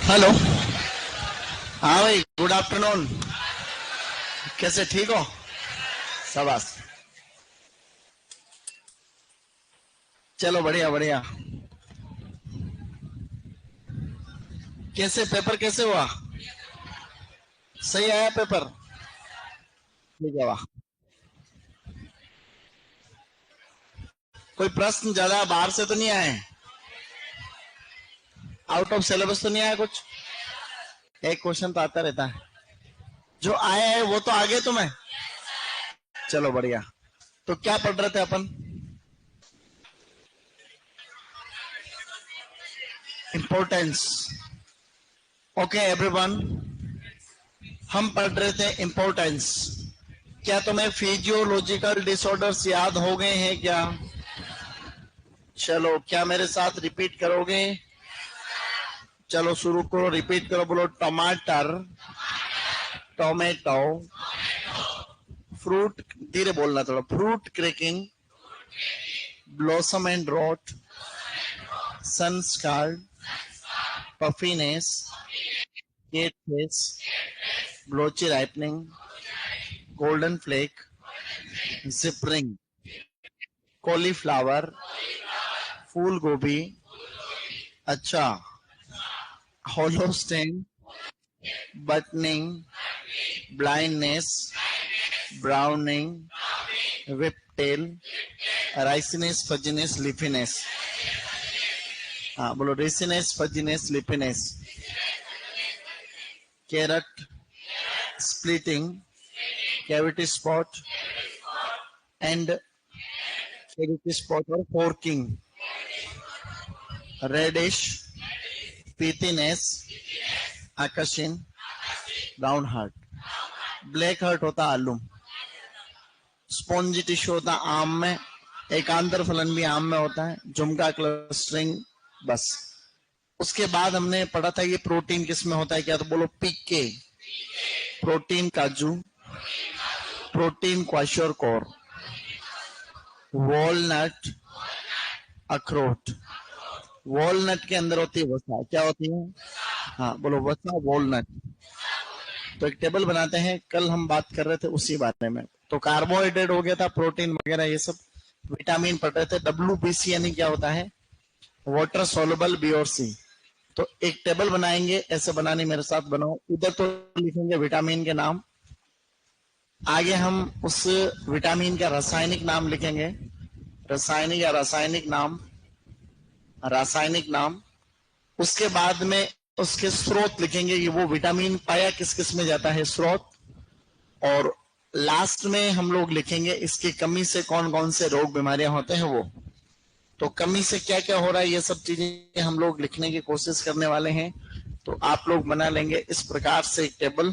Hello. हाँ भाई, good afternoon. कैसे, ठीक हो? शाबाश, चलो बढ़िया बढ़िया। कैसे पेपर कैसे हुआ? सही आया पेपर? ठीक है, वाह। कोई प्रश्न ज्यादा बाहर से तो नहीं आए? आउट ऑफ सिलेबस तो नहीं आया कुछ? एक क्वेश्चन तो आता रहता है। जो आया है वो तो आगे तुम्हें। चलो बढ़िया। तो क्या पढ़ रहे थे अपन? इम्पोर्टेंस। ओके एवरीवन, हम पढ़ रहे थे इम्पोर्टेंस। क्या तुम्हें फिजियोलॉजिकल डिसऑर्डर्स याद हो गए हैं क्या? चलो, क्या मेरे साथ रिपीट करोगे? चलो शुरू करो, रिपीट करो, बोलो। टमाटर, टोमेटो, फ्रूट, धीरे बोलना थोड़ा। Fruit cracking, blossom end rot, sun scald, puffiness, cat face, blotchy ripening, golden fleck, zippering, cauliflower, फूल गोभी, अच्छा, hollow stem, buttoning, blindness, browning, whiptail, riciness, fuzziness, leafiness. हाँ बोलो, riciness, fuzziness, leafiness. Carrot, splitting, cavity spot and cavity spot और forking, radish, pithiness, आकर्षण, brown heart. Black heart होता आलू। Spongy tissue होता आम में। एकांतर फलन भी आम में होता है। झुमका, क्लस्टरिंग, बस। उसके बाद हमने पढ़ा था ये प्रोटीन किस में होता है क्या? तो बोलो पीके। प्रोटीन काजू, प्रोटीन क्वाशरकोर, वॉलनट, अखरोट। वॉलनट के अंदर होती है वसा। क्या होती है? हाँ बोलो, वसा, वॉलनट। तो एक टेबल बनाते हैं, कल हम बात कर रहे थे उसी बारे में। तो कार्बोहाइड्रेट हो गया था, प्रोटीन वगैरह ये सब। विटामिन पढ़ रहे थे। WBC यानी क्या होता है? वाटर सोलुबल बी और सी। तो एक टेबल बनाएंगे, ऐसे बनानी, मेरे साथ बनाओ। इधर तो लिखेंगे विटामिन के नाम, आगे हम उस विटामिन का रासायनिक नाम लिखेंगे। रासायनिक या रासायनिक नाम, रासायनिक नाम। उसके बाद में उसके स्रोत लिखेंगे कि वो विटामिन पाया किस किस में जाता है, स्रोत। और लास्ट में हम लोग लिखेंगे इसकी कमी से कौन कौन से रोग बीमारियां होते हैं वो। तो कमी से क्या क्या हो रहा है, ये सब चीजें हम लोग लिखने की कोशिश करने वाले हैं। तो आप लोग बना लेंगे इस प्रकार से एक टेबल।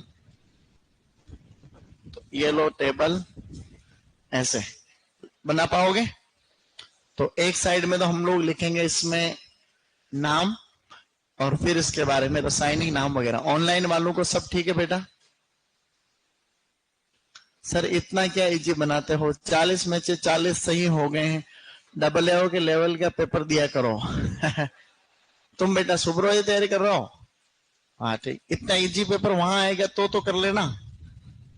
तो ये लो टेबल, ऐसे बना पाओगे? तो एक साइड में तो हम लोग लिखेंगे इसमें नाम, और फिर इसके बारे में रासायनिक नाम वगैरह। ऑनलाइन वालों को सब ठीक है बेटा? सर इतना क्या इजी बनाते हो? 40 में से 40 सही हो गए हैं। AA के लेवल का पेपर दिया करो। तुम बेटा सुब्रो ये तैयारी कर रहे हो? हाँ ठीक। इतना इजी पेपर वहां आएगा तो कर लेना।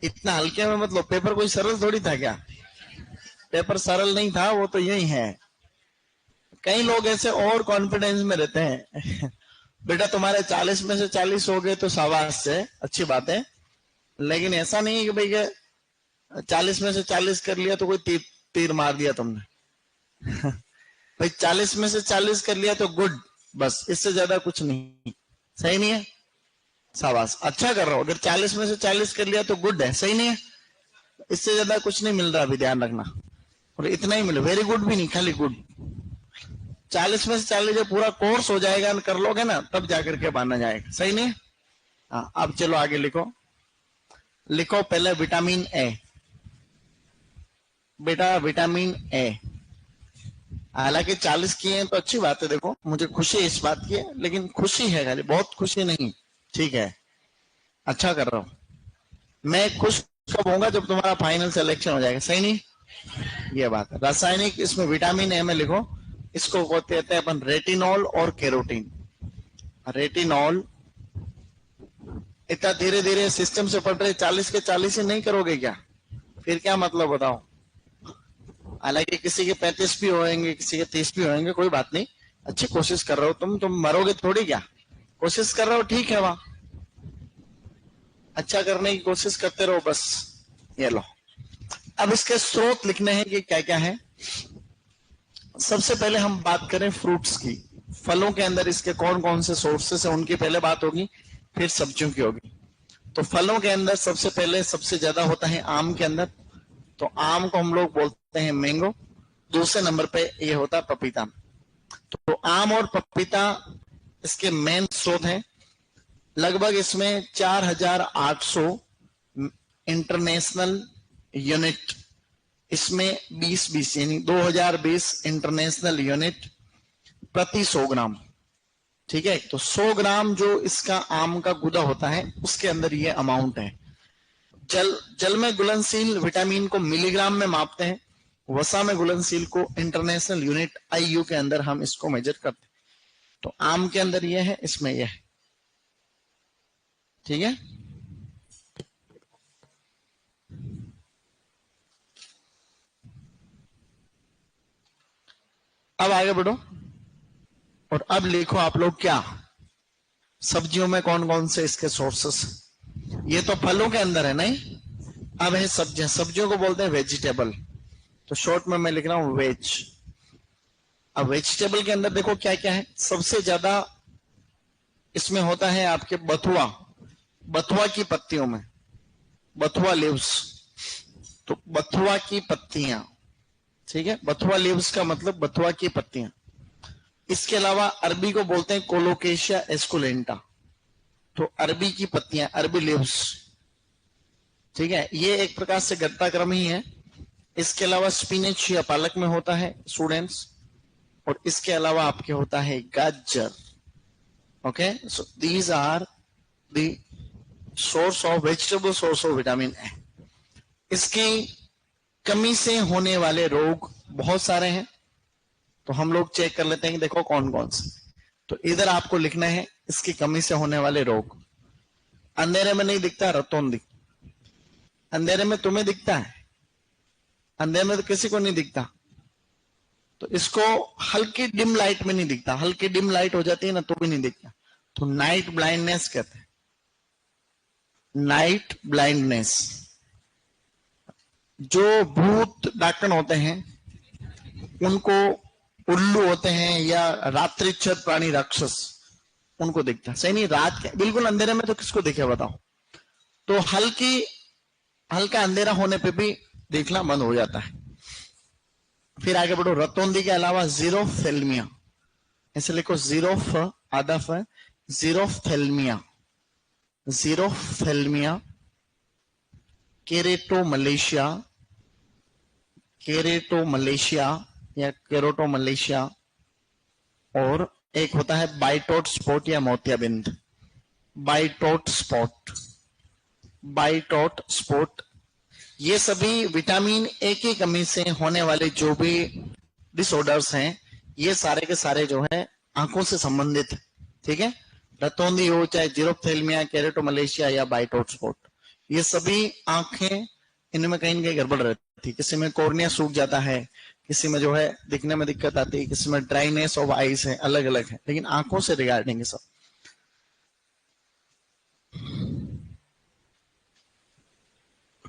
इतना हल्के में मतलब, पेपर कोई सरल थोड़ी था क्या? पेपर सरल नहीं था, वो तो यही है। कई लोग ऐसे और कॉन्फिडेंस में रहते हैं। बेटा तुम्हारे 40 में से 40 हो गए तो शाबाश से अच्छी बात है। लेकिन ऐसा नहीं है कि भाई 40 में से 40 कर लिया तो कोई तीर मार दिया तुमने। भाई 40 में से 40 कर लिया तो गुड, बस, इससे ज्यादा कुछ नहीं। सही नहीं है? शाबाश, अच्छा कर रहा हो। अगर 40 में से 40 कर लिया तो गुड है, सही नहीं है? इससे ज्यादा कुछ नहीं मिल रहा, अभी ध्यान रखना। और इतना ही मिले, वेरी गुड भी नहीं, खाली गुड। 40 में से 40 जब पूरा कोर्स हो जाएगा, कर लोगे ना, तब जाकर के माना जाएगा। सही नहीं है? हाँ, अब चलो आगे लिखो। लिखो पहले विटामिन ए। बेटा विटामिन ए, हालांकि 40 किए हैं तो अच्छी बात है। देखो मुझे खुशी इस बात की है, लेकिन खुशी है खाली, बहुत खुशी नहीं। ठीक है, अच्छा कर रहा हूं। मैं खुश कब होऊंगा? जब तुम्हारा फाइनल सिलेक्शन हो जाएगा। सही नहीं? ये बात है। रासायनिक इसमें विटामिन ए में लिखो, इसको कहते हैं अपन रेटिनॉल और कैरोटीन। रेटिनॉल इतना धीरे धीरे सिस्टम से पढ़ रहे 40 के 40 ही नहीं करोगे क्या? फिर क्या मतलब बताओ? हालांकि किसी के 35 भी होंगे, किसी के 30 भी होंगे, कोई बात नहीं, अच्छी कोशिश कर रहे हो तुम मरोगे थोड़ी क्या? कोशिश कर रहे हो, ठीक है, वहां अच्छा करने की कोशिश करते रहो बस। ये लो, अब इसके स्रोत लिखने हैं कि क्या क्या है। सबसे पहले हम बात करें फ्रूट्स की, फलों के अंदर इसके कौन कौन से सोर्सेस है उनकी पहले बात होगी, फिर सब्जियों की होगी। तो फलों के अंदर सबसे पहले सबसे ज्यादा होता है आम के अंदर, तो आम को हम लोग बोलते हैं मैंगो। दूसरे नंबर पे ये होता है पपीता। तो आम और पपीता इसके मेन स्रोत हैं। लगभग इसमें 4800 इंटरनेशनल यूनिट, इसमें 20 यानी 2020 इंटरनेशनल यूनिट प्रति 100 ग्राम। ठीक है, तो 100 ग्राम जो इसका आम का गुदा होता है उसके अंदर ये अमाउंट है। जल में घुलनशील विटामिन को मिलीग्राम में मापते हैं, वसा में घुलनशील को इंटरनेशनल यूनिट IU के अंदर हम इसको मेजर करते हैं। तो आम के अंदर यह है, इसमें यह है। ठीक है, अब आगे बढ़ो और अब लिखो आप लोग क्या, सब्जियों में कौन कौन से इसके सोर्सेस। ये तो फलों के अंदर है नहीं, अब है सब्जियां। सब्जियों को बोलते हैं वेजिटेबल, तो शॉर्ट में मैं लिख रहा हूं वेज। अब वेजिटेबल के अंदर देखो क्या क्या है। सबसे ज्यादा इसमें होता है आपके बथुआ, बथुआ की पत्तियों में, बथुआ लीव्स, तो बथुआ की पत्तियां। ठीक है, बथुआ लीव्स का मतलब बथुआ की पत्तियां। इसके अलावा अरबी को बोलते हैं कोलोकेशिया एस्कुलेंटा, तो अरबी की पत्तियां, अरबी लीव्स। ठीक है, ये एक प्रकार से घटनाक्रम ही है। इसके अलावा स्पिनच या पालक में होता है स्टूडेंट्स, और इसके अलावा आपके होता है गाजर। Okay, so these are the source of vegetable, source of vitamin A. इसकी कमी से होने वाले रोग बहुत सारे हैं, तो हम लोग चेक कर लेते हैं कि देखो कौन कौन से। तो इधर आपको लिखना है इसकी कमी से होने वाले रोग। अंधेरे में नहीं दिखता रतौंधी, अंधेरे में तुम्हें दिखता है, अंधेरे में तो किसी को नहीं दिखता। तो इसको हल्की डिम लाइट में नहीं दिखता, हल्की डिम लाइट हो जाती है ना तो भी नहीं दिखता, तो नाइट ब्लाइंडनेस कहते हैं, नाइट ब्लाइंडनेस। जो भूत डाकन होते हैं उनको, उल्लू होते हैं या रात्रिच्छर प्राणी राक्षस, उनको दिखता है। सही नहीं, रात के बिल्कुल अंधेरे में तो किसको दिखे बताओ? तो हल्का अंधेरा होने पे भी देखना बंद हो जाता है। फिर आगे बढ़ो, रतौंधी के अलावा जीरोफ्थेल्मिया, ऐसे लिखो जीरोफ आधा फ, जीरोफ्थेल्मिया, जीरोफ्थेल्मिया, केरेटो मलेशिया, केरेटो मलेशिया या केरोटो मलेशिया, और एक होता है बाइटोट स्पॉट या मोतियाबिंद, बाइटोट स्पॉट, बाइटोट स्पॉट। ये सभी विटामिन ए की कमी से होने वाले जो भी डिसऑर्डर्स हैं, ये सारे के सारे जो है आंखों से संबंधित है। ठीक है, रतौंधी हो चाहे जीरोफ्थेल्मिया, केरेटो मलेशिया या बाइटोट स्पॉट, ये सभी आंखें, इनमें कहीं ना कहीं गड़बड़ रहती है। किसी में कॉर्निया सूख जाता है, किसी में जो है दिखने में दिक्कत आती है, किसी में ड्राइनेस ऑफ आईज है, अलग अलग है, लेकिन आंखों से रिगार्डिंग सब।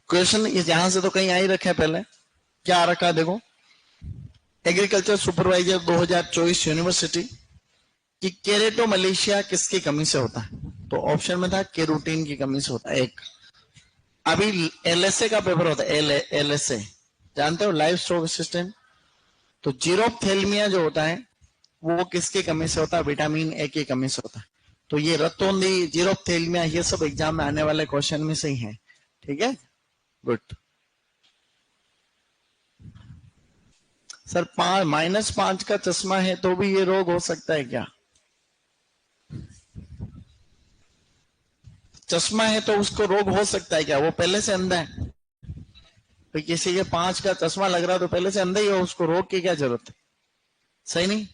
क्वेश्चन ये यहां से तो कहीं आ ही रखा है, पहले क्या आ रखा है देखो, एग्रीकल्चर सुपरवाइजर 2024 यूनिवर्सिटी कि केरेटो मलेशिया किसकी कमी से होता है? तो ऑप्शन में था केरोटीन की कमी से होता है एक। अभी LSA का पेपर होता है, LSA जानते हो, लाइफ स्टॉक असिस्टेंट। तो जीरोफ्थेल्मिया जो होता है वो किसकी कमी से होता है? विटामिन ए की कमी से होता है। तो ये रतौंधी, जीरोफ्थेल्मिया, ये सब एग्जाम में आने वाले क्वेश्चन में से ही है। ठीक है, गुड सर। -5 का चश्मा है तो भी ये रोग हो सकता है क्या? चश्मा है तो उसको रोग हो सकता है क्या? वो पहले से अंधा है? तो किसी के 5 का चश्मा लग रहा है तो पहले से अंधा ही हो, उसको रोग की क्या जरूरत है? सही नहीं।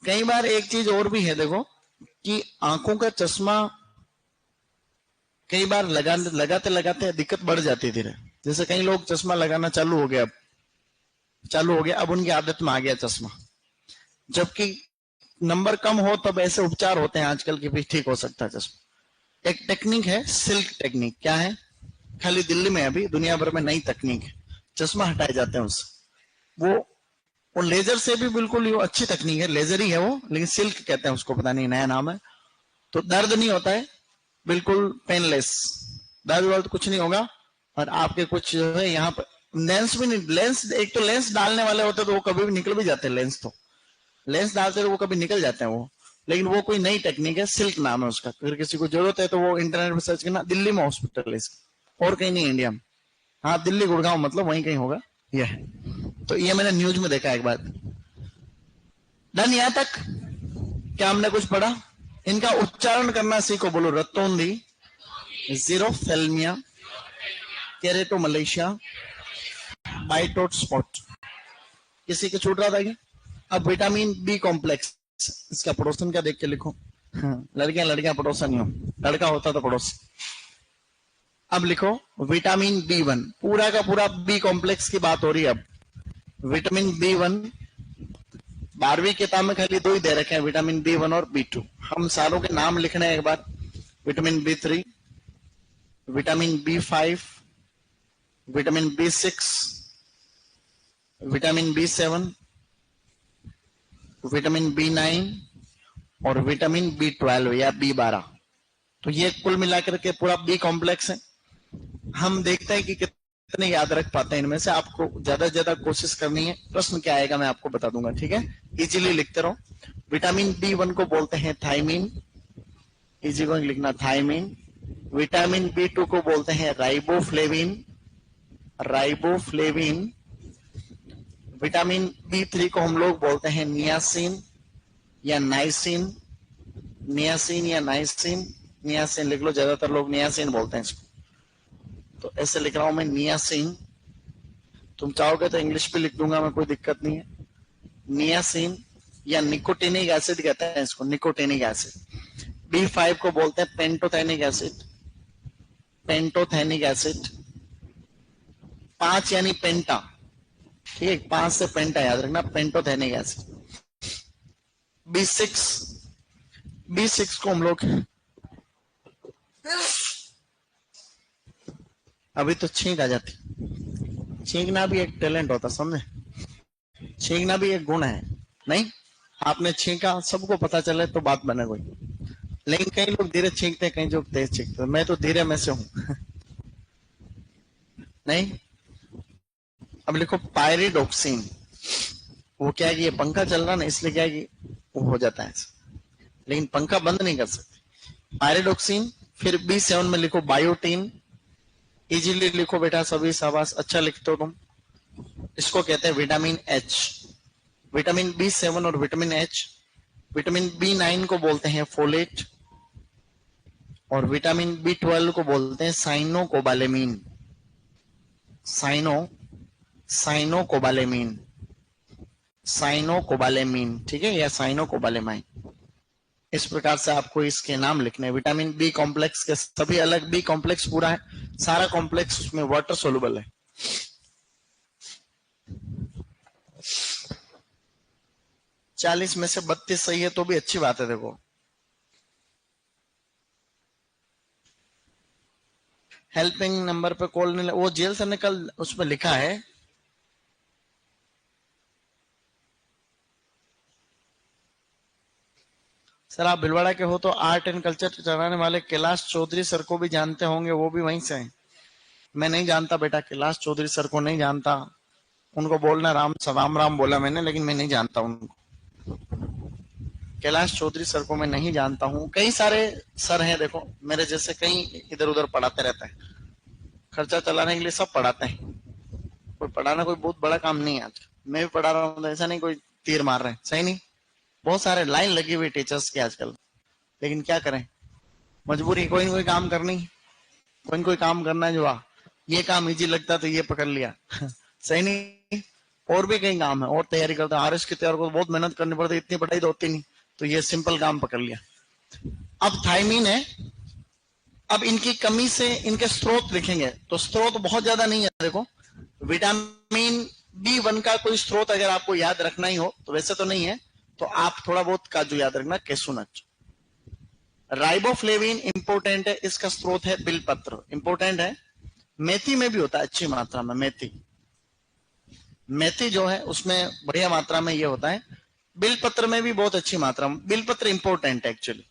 कई बार एक चीज और भी है देखो, कि आंखों का चश्मा कई बार लगाते लगाते दिक्कत बढ़ जाती है धीरे। जैसे कई लोग चश्मा लगाना चालू हो गया, अब उनकी आदत में आ गया चश्मा, जबकि नंबर कम हो तब ऐसे उपचार होते हैं आजकल के भी ठीक हो सकता है चश्मा। एक टेक्निक है सिल्क टेक्निक। क्या है? खाली दिल्ली में, अभी दुनिया भर में नई तकनीक है, चश्मा हटाए जाते हैं उससे। वो लेजर से भी बिल्कुल अच्छी तकनीक है, लेजर ही है वो, लेकिन सिल्क कहते हैं उसको, पता नहीं नया नाम है। तो दर्द नहीं होता है, बिल्कुल पेनलेस, दर्द वर्द कुछ नहीं होगा। और आपके कुछ जो है यहाँ पर लेंस भी नहीं, लेंस एक तो लेंस डालने वाले होते तो वो कभी भी निकल भी जाते हैं, लेंस डालते तो वो कभी निकल जाते हैं वो। लेकिन वो कोई नई टेक्निक है, सिल्क नाम है उसका। अगर किसी को जरूरत है तो वो इंटरनेट पर सर्च करना, दिल्ली में हॉस्पिटल है इसका, और कहीं नहीं इंडिया में। हाँ, दिल्ली गुड़गांव मतलब वहीं कहीं होगा ये है। तो ये मैंने न्यूज में देखा एक बार। डन यहां तक? क्या हमने कुछ पढ़ा? इनका उच्चारण करना सीखो। बोलो, रतौंधी, जीरोफेल्मिया, केरेटोमलेशिया, बाइटोट स्पॉट। किसी के छूट रहा था क्या? अब विटामिन बी कॉम्प्लेक्स, इसका पड़ोसन क्या देख के लिखो। लड़कियां पड़ोसन ही हो, लड़का होता तो पड़ोस। अब लिखो विटामिन B1, पूरा का पूरा बी कॉम्प्लेक्स की बात हो रही है। अब विटामिन B1 12वीं किताब में खाली दो ही दे रखे हैं, विटामिन B1 और B2। हम सारों के नाम लिखने हैं एक बार। Vitamin B3, vitamin B5, vitamin B6, vitamin B7, vitamin B9 और विटामिन B12 या B12। तो ये कुल मिलाकर के पूरा बी कॉम्प्लेक्स है। हम देखते हैं कि कितने याद रख पाते हैं इनमें से। आपको ज्यादा से ज्यादा कोशिश करनी है। प्रश्न क्या आएगा मैं आपको बता दूंगा, ठीक है? इजीली लिखते रहो। विटामिन B1 को बोलते हैं थायमीन, इजी गोइंग लिखना, थायमीन। विटामिन B2 को बोलते हैं राइबोफ्लेविन, राइबोफ्लेविन। विटामिन B3 को हम लोग बोलते हैं नियासिन या नाइसिन, नियासिन या नाइसिन। नियासिन लिख लो, ज्यादातर लोग नियासिन बोलते हैं इसको, तो ऐसे लिख रहा हूं मैं, नियासिन। तुम चाहोगे तो इंग्लिश पे लिख दूंगा मैं, कोई दिक्कत नहीं है। नियासिन या निकोटिनिक एसिड कहते हैं इसको, निकोटिनिक एसिड। B5 को बोलते हैं पेंटोथेनिक एसिड, पेंटोथेनिक एसिड। 5 यानी पेंटा, ठीक है? 5 से पेंटा याद रखना, पेंटोथेनिक एसिड। B6 को हम लोग, अभी तो छींक आ जाती, छींकना भी एक टैलेंट होता, समझे? छींकना भी एक गुण है। नहीं, आपने छींका, सबको पता चले तो बात बने कोई। लेकिन कई लोग धीरे छींकते हैं, कई लोग तेज छींकते हैं। मैं तो धीरे में से हूं। नहीं, अब लिखो पायरिडोक्सिन। वो क्या है कि ये पंखा चल रहा ना, इसलिए क्या है कि वो हो जाता है, लेकिन पंखा बंद नहीं कर सकते। पायरिडोक्सिन। फिर B7 में लिखो बायोटीन। इजीली लिखो बेटा, सभी शाबाश, अच्छा लिखते हो तुम। इसको कहते हैं विटामिन H। विटामिन B7 और विटामिन H। विटामिन B9 को बोलते हैं फोलेट, और विटामिन B12 को बोलते हैं साइनोकोबालेमिन, साइनोकोबालेमिन, साइनोकोबालेमिन, ठीक है? या साइनोकोबालेमाइन। इस प्रकार से आपको इसके नाम लिखने हैं। विटामिन बी कॉम्प्लेक्स के सभी अलग, बी कॉम्प्लेक्स पूरा है, सारा कॉम्प्लेक्स उसमें वाटर सोलुबल है। 40 में से 32 सही है तो भी अच्छी बात है। देखो, हेल्पिंग नंबर पे कॉल नहीं, वो जेल से निकल, उसमें लिखा है सर आप भिलवाड़ा के हो तो आर्ट एंड कल्चर चलाने वाले कैलाश चौधरी सर को भी जानते होंगे, वो भी वहीं से हैं। मैं नहीं जानता बेटा, कैलाश चौधरी सर को नहीं जानता। उनको बोलना राम राम बोला मैंने, लेकिन मैं नहीं जानता उनको। कैलाश चौधरी सर को मैं नहीं जानता हूँ। कई सारे सर हैं, देखो मेरे जैसे कई इधर उधर पढ़ाते रहते हैं, खर्चा चलाने के लिए सब पढ़ाते हैं। कोई पढ़ाना कोई बहुत बड़ा काम नहीं है। आज मैं भी पढ़ा रहा हूँ, ऐसा नहीं कोई तीर मार रहे हैं, सही नहीं। बहुत सारे लाइन लगी हुई टीचर्स की आजकल, लेकिन क्या करें, मजबूरी, कोई ना कोई काम करनी, कोई ना कोई काम करना है। जो ये काम इजी लगता तो ये पकड़ लिया। सही नहीं। और भी कई काम है, और तैयारी करते हैं। RS की तैयारी को बहुत मेहनत करनी पड़ती है, इतनी पढ़ाई तो होती नहीं, तो ये सिंपल काम पकड़ लिया। अब थायमीन है, अब इनकी कमी से इनके स्रोत लिखेंगे, तो स्रोत बहुत ज्यादा नहीं है। देखो विटामिन B1 का कोई स्रोत अगर आपको याद रखना ही हो, तो वैसे तो नहीं है, तो आप थोड़ा बहुत काजू याद रखना, केसुनच। राइबोफ्लेविन इंपोर्टेंट है, इसका स्रोत है बिलपत्र, इंपोर्टेंट है। मेथी में भी होता है अच्छी मात्रा में, मेथी जो है उसमें बढ़िया मात्रा में ये होता है। बिलपत्र में भी बहुत अच्छी मात्रा में, बिलपत्र इंपोर्टेंट है एक्चुअली,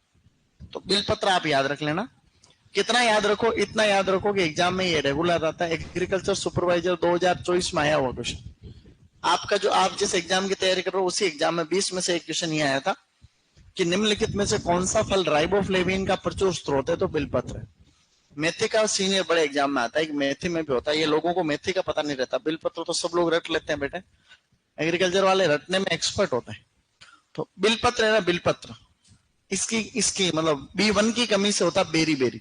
तो बिलपत्र आप याद रख लेना। कितना याद रखो, इतना याद रखो कि एग्जाम में ये रेगुलर आता है। एग्रीकल्चर सुपरवाइजर 2024 में आया हुआ क्वेश्चन आपका, जो आप जिस एग्जाम की तैयारी कर रहे हो उसी एग्जाम में 20 में से एक क्वेश्चन ये आया था कि निम्नलिखित में से कौन सा फल राइबोफ्लेविन का प्रचुर स्रोत है, तो बिलपत्र है। मेथी का सीनियर बड़े एग्जाम में आता है कि मेथी में भी होता है, ये लोगों को मेथी का पता नहीं रहता। बिलपत्र तो सब लोग रट लेते हैं बेटे, एग्रीकल्चर वाले रटने में एक्सपर्ट होते हैं। तो बिलपत्र है ना, बिलपत्र, इसकी मतलब B1 की कमी से होता है बेरी बेरी,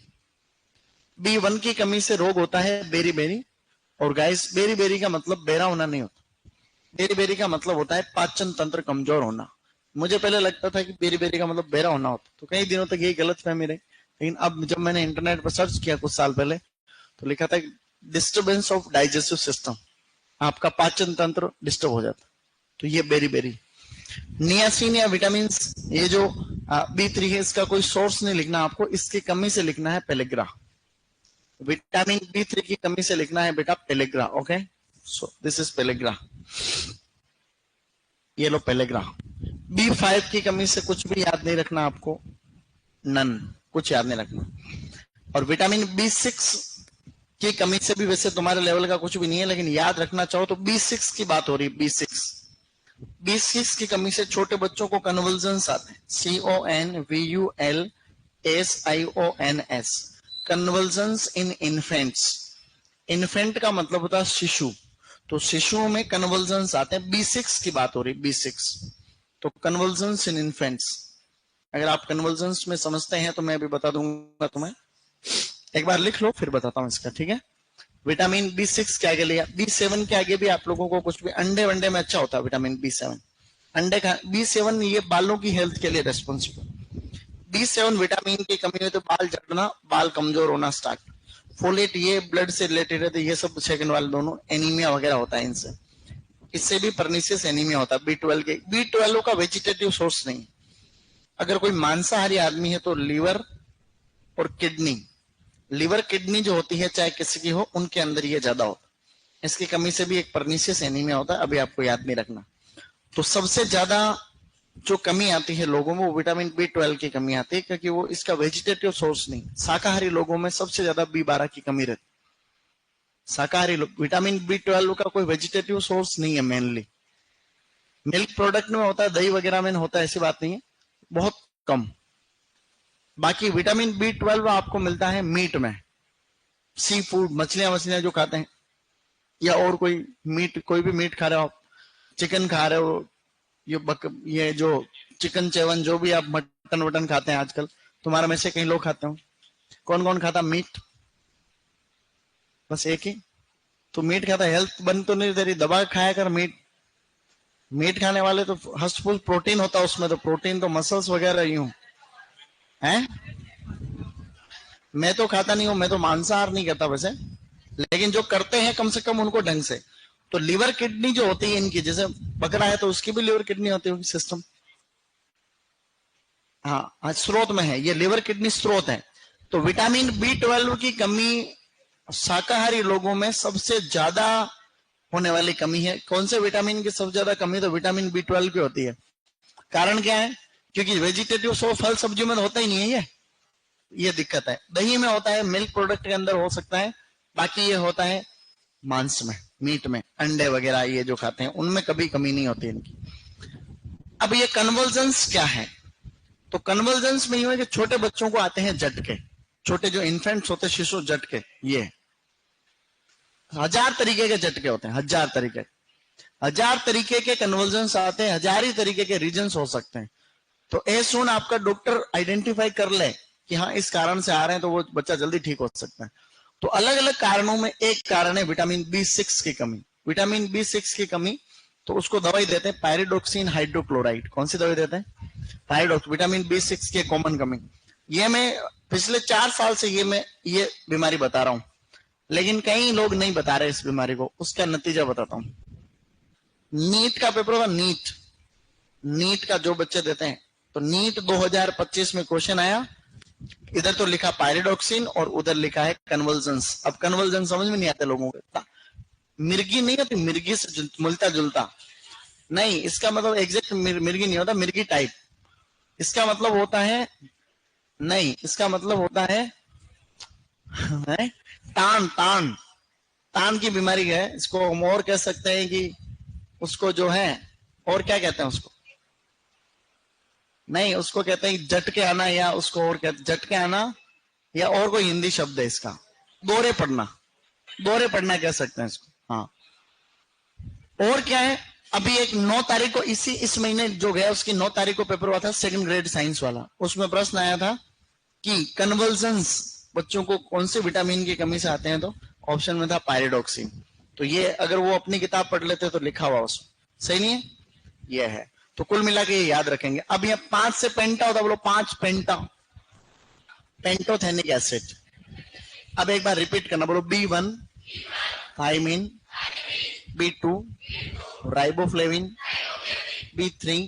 B1 की कमी से रोग होता है बेरी बेरी। और गाइस बेरी बेरी का मतलब बेरा होना नहीं होता, बेरी बेरी का मतलब होता है पाचन तंत्र कमजोर होना। मुझे पहले लगता था कि बेरी बेरी का मतलब बेरा होना होता, तो कई दिनों तक यही गलत फहमी रही। लेकिन अब जब मैंने इंटरनेट पर सर्च किया कुछ साल पहले, तो लिखा था डिस्टर्बेंस ऑफ डाइजेस्टिव सिस्टम, आपका पाचन तंत्र डिस्टर्ब हो जाता, तो ये बेरी बेरी। नियासिन या विटामिन, ये जो B3 है, इसका कोई सोर्स नहीं लिखना आपको, इसकी कमी से लिखना है पेलेग्रा। विटामिन B3 की कमी से लिखना है बेटा pellagra. Okay, so this is pellagra, ये लो पेलेग्रा। B5 की कमी से कुछ भी याद नहीं रखना आपको, नन, कुछ याद नहीं रखना। और विटामिन B6 की कमी से भी वैसे तुम्हारे लेवल का कुछ भी नहीं है, लेकिन याद रखना चाहो तो B6 की बात हो रही है। B6 की कमी से छोटे बच्चों को कन्वल्जन्स आते हैं, CONVULSIONS, convulsions in infants. Infant का मतलब होता है शिशु, तो शिशुओं में कन्वल्जन्स आते हैं। B6 की बात हो रही, B6, तो कन्वल्जन्स इन इन्फेंट्स। अगर आप कन्वल्जन्स में समझते हैं तो मैं भी बता दूंगा तुम्हें, एक बार लिख लो फिर बताता हूं इसका, ठीक है। विटामिन B6 के आगे लिया, B7 के आगे भी आप लोगों को कुछ भी, अंडे वंडे में अच्छा होता है विटामिन B7, अंडे का B7 ये बालों की हेल्थ के लिए रेस्पॉन्सिबल। B7 विटामिन की कमी हो तो बाल झड़ना, बाल कमजोर होना स्टार्ट। फोलेट ये ब्लड से रिलेटेड है, तो ये सब सेकंड वाले दोनों, एनीमिया वगैरह होता है इनसे, इससे भी परनीसियस एनीमिया होता है। B12 का वेजिटेटिव सोर्स नहीं। अगर कोई मांसाहारी आदमी है तो लीवर और किडनी, लीवर किडनी जो होती है चाहे किसी की हो, उनके अंदर ये ज्यादा होता है। इसकी कमी से भी एक परनीसियस एनीमिया होता है, अभी आपको याद नहीं रखना। तो सबसे ज्यादा जो कमी आती है लोगों में वो विटामिन B12 की कमी आती है, क्योंकि वो इसका वेजिटेटिव सोर्स नहीं। शाकाहारी लोगों में सबसे ज्यादा B12 की कमी रहती, शाकाहारी लोग। विटामिन B12 का कोई वेजिटेटिव सोर्स नहीं है मेनली, मिल्क प्रोडक्ट में होता है, दही वगैरह में होता है, ऐसी बात नहीं है, बहुत कम। बाकी विटामिन B12 आपको मिलता है मीट में, सी फूड, मछलियां जो खाते हैं, या और कोई मीट, कोई भी मीट खा रहे हो आप, चिकन खा रहे हो, ये जो चिकन चेवन, जो भी आप मटन वटन खाते हैं आजकल, तुम्हारा में से कई लोग खाते हो, कौन कौन खाता मीट? बस एक ही तो मीट खाता। हेल्थ बन तो नहीं तेरी, दबा खाया कर मीट। मीट खाने वाले तो हस्ट फुल प्रोटीन होता है उसमें, तो प्रोटीन तो मसल्स वगैरह यूं है। मैं तो खाता नहीं हूं, मैं तो मांसाहार नहीं करता वैसे, लेकिन जो करते हैं कम से कम उनको ढंग से। तो लिवर किडनी जो होती है इनकी, जैसे बकरा है तो उसकी भी लिवर किडनी होती होगी सिस्टम, हाँ स्रोत में है, ये लिवर किडनी स्रोत है। तो विटामिन B12 की कमी शाकाहारी लोगों में सबसे ज्यादा होने वाली कमी है। कौन से विटामिन की सबसे ज्यादा कमी? तो विटामिन B12 की होती है। कारण क्या है? क्योंकि वेजिटेटिव सो फल सब्जियों में होता ही नहीं है, ये दिक्कत है। दही में होता है, मिल्क प्रोडक्ट के अंदर हो सकता है, बाकी ये होता है मांस में, मीट में, अंडे वगैरह ये जो खाते हैं उनमें कभी कमी नहीं होती इनकी। अब ये कन्वर्जेंस क्या है? तो कन्वर्जेंस में ये है कि छोटे बच्चों को आते हैं झटके, छोटे जो इन्फेंट्स होते हैं, शिशु झटके, ये 1000 तरीके के झटके होते हैं, 1000 तरीके के कन्वर्जेंस आते हैं, 1000 ही तरीके के रीजंस हो सकते हैं। तो ए सुन आपका डॉक्टर आइडेंटिफाई कर ले कि हाँ इस कारण से आ रहे हैं, तो वो बच्चा जल्दी ठीक हो सकता है। तो अलग अलग कारणों में एक कारण है विटामिन B6 की कमी। विटामिन B6 की कमी, तो उसको दवाई देते हैं पायरिडोक्सिन हाइड्रोक्लोराइड। कौन सी दवाई देते हैं? पायरिडोक्स, विटामिन B6 की कॉमन कमी। ये मैं पिछले 4 साल से मैं ये बीमारी बता रहा हूं, लेकिन कई लोग नहीं बता रहे इस बीमारी को। उसका नतीजा बताता हूं। नीट का पेपर होगा, नीट का जो बच्चे देते हैं, तो नीट 2025 में क्वेश्चन आया, इधर तो लिखा पायरिडॉक्सिन और उधर लिखा है कन्वर्जेंस। अब कन्वर्जेंस समझ में नहीं आते लोगों को। मिर्गी नहीं होती, मिर्गी से मिलता जुलता नहीं, इसका मतलब एग्जैक्ट मिर्गी नहीं होता, मिर्गी टाइप। इसका मतलब होता है, नहीं, इसका मतलब होता है तान तान तान की बीमारी है। इसको हम और कह सकते हैं कि उसको जो है, और क्या कहते हैं उसको, नहीं, उसको कहते हैं झटके आना, या उसको और कहते झटके आना, या और कोई हिंदी शब्द है इसका, दोहरे पढ़ना, दोहरे पढ़ना कह सकते हैं इसको। हाँ, और क्या है, अभी एक 9 तारीख को इस महीने जो गया उसकी 9 तारीख को पेपर हुआ था, 2nd ग्रेड साइंस वाला। उसमें प्रश्न आया था कि कन्वर्जेंस बच्चों को कौन से विटामिन की कमी से आते हैं, तो ऑप्शन में था पायरिडॉक्सिन। तो ये अगर वो अपनी किताब पढ़ लेते तो लिखा हुआ उसमें, सही नहीं है, ये है। तो कुल मिला के ये याद रखेंगे। अब यहाँ 5 से पेंटा होता, बोलो 5 पेंटा, पेंटोथेनिक एसिड। अब एक बार रिपीट करना, बोलो B1 thiamine, B2 riboflavin, B3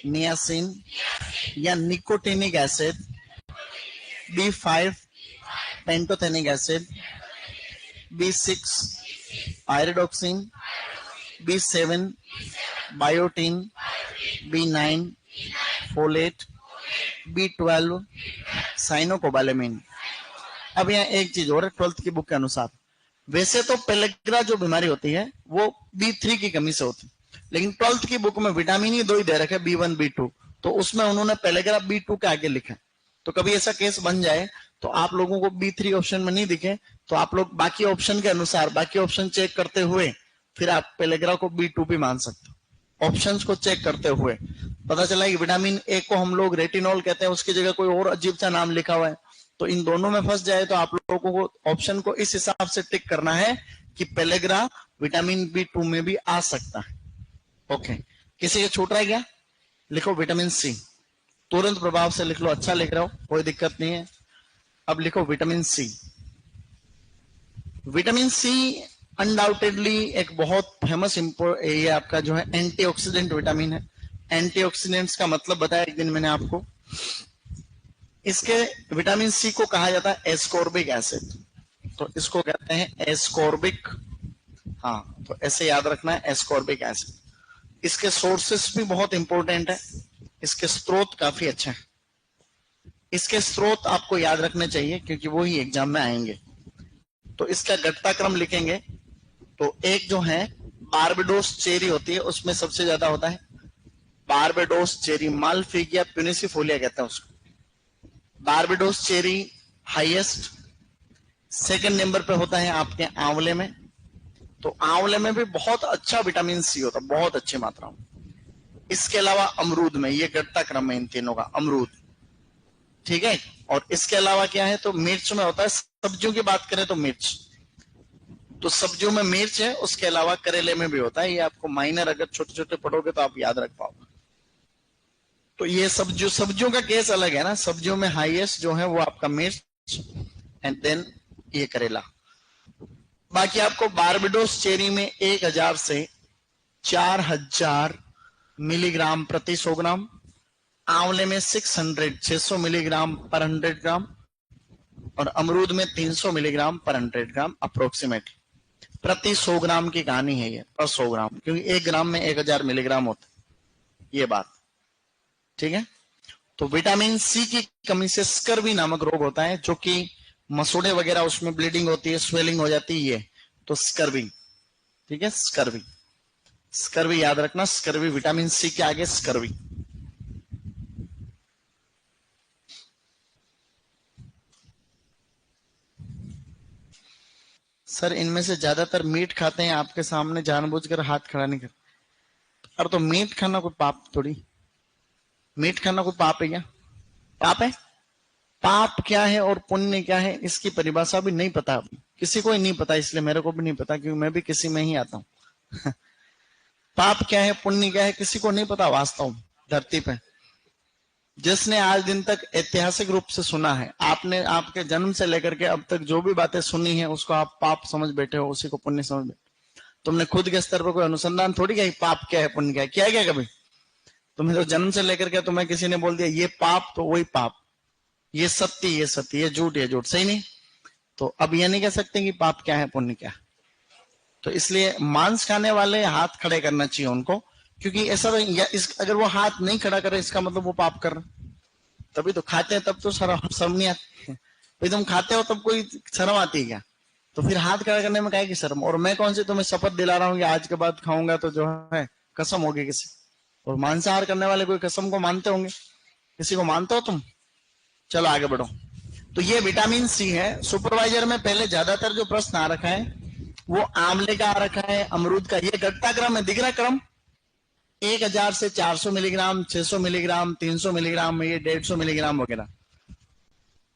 niacin या nicotinic acid, B5 pantothenic acid, B6 pyridoxine, B7 biotin, B9 folate, B12 cyanocobalamin. अब यहाँ एक चीज और है, 12th की बुक के अनुसार, वैसे तो पेलेग्रा जो बीमारी होती है वो B3 की कमी से होती है, लेकिन 12th की बुक में विटामिन ही 2 ही दे रखे, B1 B2, तो उसमें उन्होंने पेलेग्रा B2 के आगे लिखा। तो कभी ऐसा केस बन जाए तो आप लोगों को B3 ऑप्शन में नहीं दिखे, तो आप लोग बाकी ऑप्शन के अनुसार, बाकी ऑप्शन चेक करते हुए फिर आप पेलेग्रा को B2 भी मान सकते हो। ऑप्शंस को चेक करते हुए पता चला कि विटामिन ए को हम लोग रेटिनॉल कहते हैं, उसकी जगह कोई और अजीब सा नाम लिखा हुआ है, तो इन दोनों में फंस जाए तो आप लोगों को ऑप्शन को इस हिसाब से टिक करना है कि पेलेग्रा विटामिन B2 में भी आ सकता है। ओके, किसी का छूट रहा है क्या? लिखो विटामिन सी, तुरंत प्रभाव से लिख लो, अच्छा लिख रहे हो, कोई दिक्कत नहीं है। अब लिखो vitamin C. Vitamin C undoubtedly एक बहुत फेमस ये आपका जो है एंटीऑक्सीडेंट विटामिन है। एंटीऑक्सीडेंट्स का मतलब बताया एक दिन मैंने आपको। इसके विटामिन सी को कहा जाता है एस्कॉर्बिक एसिड, तो इसको कहते हैं एस्कॉर्बिक, हाँ, तो ऐसे याद रखना है एस्कॉर्बिक एसिड। इसके सोर्सेस भी बहुत इंपॉर्टेंट है, इसके स्रोत काफी अच्छे हैं। इसके स्रोत आपको याद रखने चाहिए क्योंकि वो ही एग्जाम में आएंगे। तो इसका घटनाक्रम लिखेंगे, तो एक जो है बारबेडोस चेरी होती है, उसमें सबसे ज्यादा होता है बारबेडोस चेरी, मालफिगिया प्यूनिसिफोलिया कहते हैं उसको। Barbados cherry highest, 2nd number पे होता है आपके आंवले में। तो आंवले में भी बहुत अच्छा विटामिन सी होता है, बहुत अच्छी मात्रा में। इसके अलावा अमरूद में, ये घटनाक्रम है इन तीनों का, अमरूद, ठीक है। और इसके अलावा क्या है, तो मिर्च में होता है। सब्जियों की बात करें तो मिर्च, तो सब्जियों में मिर्च है। उसके अलावा करेले में भी होता है। ये आपको माइनर अगर छोटे छोटे पढ़ोगे तो आप याद रख पाओगे। तो ये सब्जियों का केस अलग है ना, सब्जियों में हाईएस्ट जो है वो आपका मिर्च एंड देन ये करेला। बाकी आपको बारबेडोस चेरी में 1000 से 4000 मिलीग्राम प्रति 100 ग्राम, आंवले में 600 मिलीग्राम पर 100 ग्राम, और अमरूद में 300 मिलीग्राम पर 100 ग्राम अप्रोक्सीमेट प्रति 100 ग्राम की कहानी है ये, पर 100 ग्राम, क्योंकि 1 ग्राम में 1000 मिलीग्राम होता है, ये बात ठीक है। तो विटामिन सी की कमी से स्कर्वी नामक रोग होता है, जो कि मसूड़े वगैरह उसमें ब्लीडिंग होती है, स्वेलिंग हो जाती है, तो स्कर्वी, ठीक है, स्कर्वी। स्कर्वी याद रखना, स्कर्वी विटामिन सी के आगे स्कर्वी। सर इनमें से ज्यादातर मीट खाते हैं, आपके सामने जानबूझकर हाथ खड़ा नहीं कर। अरे तो मीट खाना कोई पाप थोड़ी, मीट खाना कोई पाप है क्या? पाप है? पाप क्या है और पुण्य क्या है इसकी परिभाषा भी नहीं पता, किसी को ही नहीं पता, इसलिए मेरे को भी नहीं पता क्योंकि मैं भी किसी में ही आता हूं। पाप क्या है पुण्य क्या है किसी को नहीं पता वास्तव धरती पे। जिसने आज दिन तक ऐतिहासिक रूप से सुना है, आपने आपके जन्म से लेकर के अब तक जो भी बातें सुनी है उसको आप पाप समझ बैठे हो, उसी को पुण्य समझ बैठे। तुमने खुद के स्तर पर कोई अनुसंधान थोड़ी किया पाप क्या है पुण्य क्या है, किया क्या कभी? तुम्हें तो जन्म से लेकर के तुम्हें किसी ने बोल दिया ये पाप तो वही पाप, ये सत्य ये सत्य, ये झूठ ये झूठ, सही नहीं? तो अब ये नहीं कह सकते कि पाप क्या है पुण्य क्या है। तो इसलिए मांस खाने वाले हाथ खड़े करना चाहिए उनको, क्योंकि ऐसा तो अगर वो हाथ नहीं खड़ा करे इसका मतलब वो पाप कर रहे, तभी तो खाते हैं, तब तो शर्म नहीं आती। भाई तुम खाते हो तब कोई शर्म आती है क्या? तो फिर हाथ खड़ा करने में काहे की शर्म? और मैं कौन सी तुम्हें शपथ दिला रहा हूँ कि आज के बाद खाऊंगा तो जो है कसम होगी किसी। और मांसाहार करने वाले कोई कसम को मानते होंगे? किसी को मानते हो तुम? चलो आगे बढ़ो। तो ये विटामिन सी है। सुपरवाइजर में पहले ज्यादातर जो प्रश्न आ रखा है वो आंवले का आ रखा है, अमरूद का। ये घटता क्रम है, दिख रहा क्रम? 1000 से 400 मिलीग्राम, 600 मिलीग्राम, 300 मिलीग्राम, ये 150 मिलीग्राम वगैरह।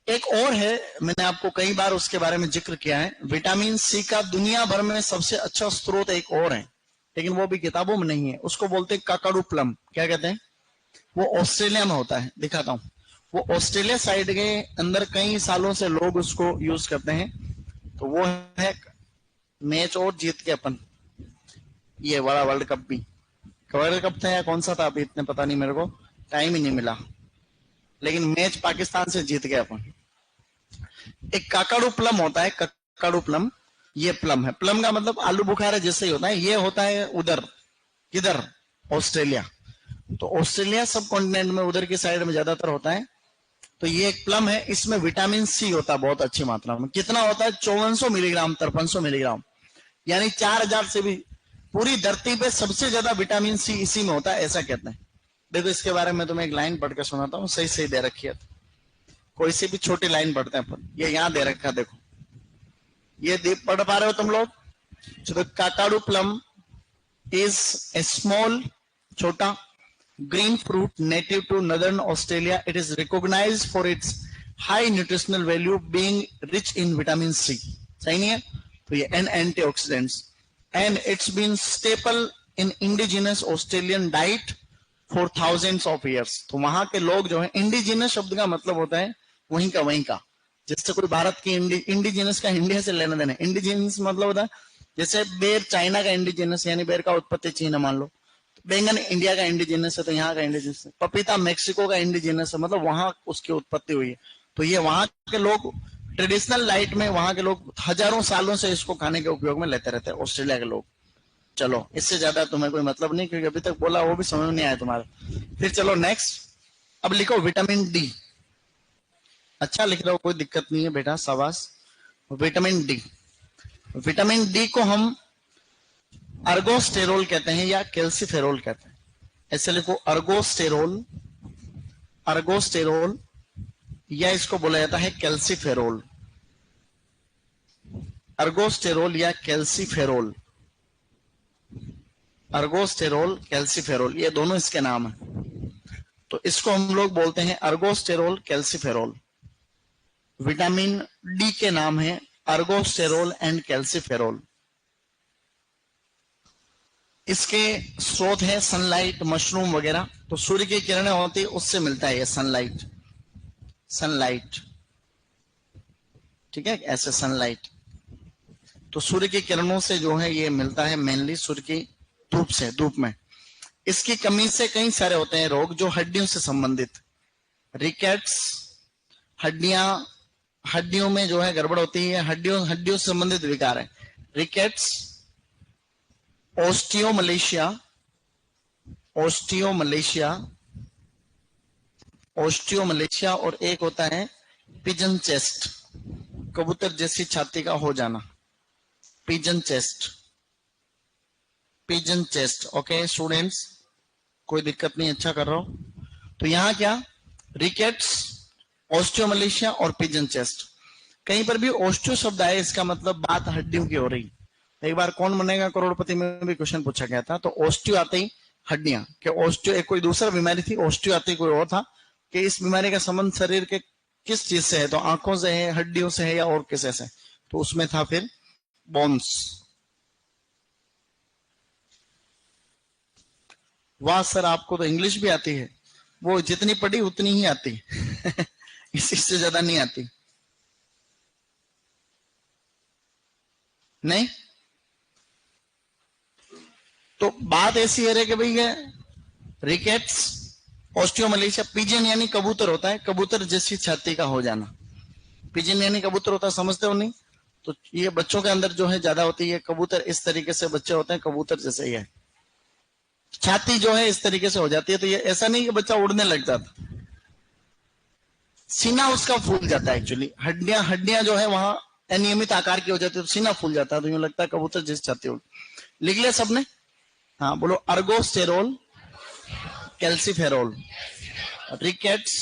एक और है, मैंने आपको कई बार उसके बारे में जिक्र किया है, विटामिन सी का दुनिया भर में सबसे अच्छा स्रोत एक और है, लेकिन वो भी किताबों में नहीं है। उसको बोलते हैं काकाडू प्लम। क्या कहते हैं? वो ऑस्ट्रेलिया में होता है, दिखाता हूं। वो ऑस्ट्रेलिया साइड के अंदर कई सालों से लोग उसको यूज करते हैं। तो वो है मैच और जीत के अपन, ये बड़ा वर्ल्ड कप भी, वर्ल्ड कप था या कौन सा था अभी इतने पता नहीं, मेरे को टाइम ही नहीं मिला, लेकिन मैच पाकिस्तान से जीत गए अपन। एक काकाडू प्लम होता है, काकाडू प्लम, ये प्लम है। प्लम का मतलब आलू बुखारा जैसे ही होता है। ये होता है उधर, किधर? ऑस्ट्रेलिया। तो ऑस्ट्रेलिया सब कॉन्टिनेंट में उधर की साइड में ज्यादातर होता है। तो ये एक प्लम है, इसमें विटामिन सी होता है बहुत अच्छी मात्रा में। कितना होता है? 5400 मिलीग्राम, 5300 मिलीग्राम, यानी 4000 से भी। पूरी धरती पे सबसे ज्यादा विटामिन सी इसी में होता है, ऐसा कहते हैं। देखो इसके बारे में तुम्हें एक लाइन पढ़ के सुनाता हूँ, सही सही दे रखी है। कोई सी भी छोटी लाइन पढ़ते हैं अपन, ये यहाँ दे रखा, देखो ये पढ़ पा रहे हो तुम लोग? तो Kakadu plum is a small, छोटा green fruit native to northern Australia. It is recognized for its high nutritional value, being rich in vitamin C. सही नहीं है? तो ये antioxidants, and it's been staple in indigenous Australian diet for thousands of years. तो वहां के लोग जो है, इंडिजिनस शब्द का मतलब होता है वहीं का। जैसे कोई भारत की इंडिजिनस का इंडिया से लेना देना, इंडिजिनस मतलब होता है जैसे बेर चाइना का इंडिजिनस, यानी बेर का उत्पत्ति चीन मान लो। बैंगन इंडिया का इंडिजिनस है तो यहाँ का इंडिजिनस है। पपीता मैक्सिको का इंडिजिनस है, मतलब वहां उसकी उत्पत्ति हुई है। तो ये वहां के लोग ट्रेडिशनल लाइट में, वहां के लोग हजारों सालों से इसको खाने के उपयोग में लेते रहते हैं, ऑस्ट्रेलिया के लोग। चलो इससे ज्यादा तुम्हें कोई मतलब नहीं, क्योंकि अभी तक बोला वो भी समझ में नहीं आया तुम्हारा। फिर चलो नेक्स्ट, अब लिखो विटामिन डी। अच्छा लिख रहे हो, कोई दिक्कत नहीं है बेटा, शाबाश। विटामिन डी, विटामिन डी को हम अर्गोस्टेरोल कहते हैं या कैल्सीफेरोल कहते हैं। ऐसे लिखो, अर्गोस्टेरोल, अर्गोस्टेरोल, या इसको बोला जाता है कैल्सीफेरोल। अर्गोस्टेरोल या कैल्सीफेरोल, अर्गोस्टेरोल, कैल्सीफेरोल, ये दोनों इसके नाम है। तो इसको हम लोग बोलते हैं अर्गोस्टेरोल, कैल्सीफेरोल। विटामिन डी के नाम है अर्गोस्टेरोल एंड कैल्सीफेरोल। इसके स्रोत है सनलाइट, मशरूम वगैरह। तो सूर्य की किरणें होती है, उससे मिलता है ये सनलाइट, सनलाइट, ठीक है, ऐसे सनलाइट। तो सूर्य की किरणों से जो है ये मिलता है, मेनली सूर्य की धूप से, धूप में। इसकी कमी से कई सारे होते हैं रोग जो हड्डियों से संबंधित, रिकेट्स, हड्डियों में जो है गड़बड़ होती है, हड्डियों से संबंधित विकार है, रिकेट्स, ओस्टियोमलेशिया, ओस्टियोमलेशिया, ओस्टियोमलेशिया, और एक होता है पिजन चेस्ट, कबूतर जैसी छाती का हो जाना, pigeon chest, pigeon chest. Okay students, कोई दिक्कत नहीं, अच्छा कर रहा हो। तो यहां क्या, रिकेट्स, ओस्टियोमलेशिया और पिजन चेस्ट। कहीं पर भी ओस्टियो शब्द आए, इसका मतलब बात हड्डियों की हो रही। एक बार कौन बनेगा करोड़पति में भी क्वेश्चन पूछा गया था, तो ओस्टियो आते ही हड्डियां, कि ओस्टियो एक कोई दूसरा बीमारी थी, ओस्टियो आते ही कोई और था, कि इस बीमारी का संबंध शरीर के किस चीज से है, तो आंखों से है, हड्डियों से है, या और किसे से, तो उसमें था फिर बोन्स। वाह सर, आपको तो इंग्लिश भी आती है, वो जितनी पढ़ी उतनी ही आती इससे ज्यादा नहीं आती। नहीं तो बात ऐसी है कि भाई रिकेट्स, ऑस्टियोमलेशिया, पिजन यानी कबूतर होता है, कबूतर जैसी छाती का हो जाना। पिजन यानी कबूतर होता है, समझते हो नहीं? तो ये बच्चों के अंदर जो है ज्यादा होती है, कबूतर इस तरीके से बच्चे होते हैं, कबूतर जैसे ही है, छाती जो है इस तरीके से हो जाती है। तो ये ऐसा नहीं कि बच्चा उड़ने लग जाता, सीना उसका फूल जाता है। एक्चुअली हड्डियां हड्डियां जो है वहां अनियमित आकार की हो जाती है, तो सीना फूल जाता है, तो यूं लगता है कबूतर जैसे छाती हो। लिख लिया सबने? हाँ बोलो, ergosterol, calciferol, rickets,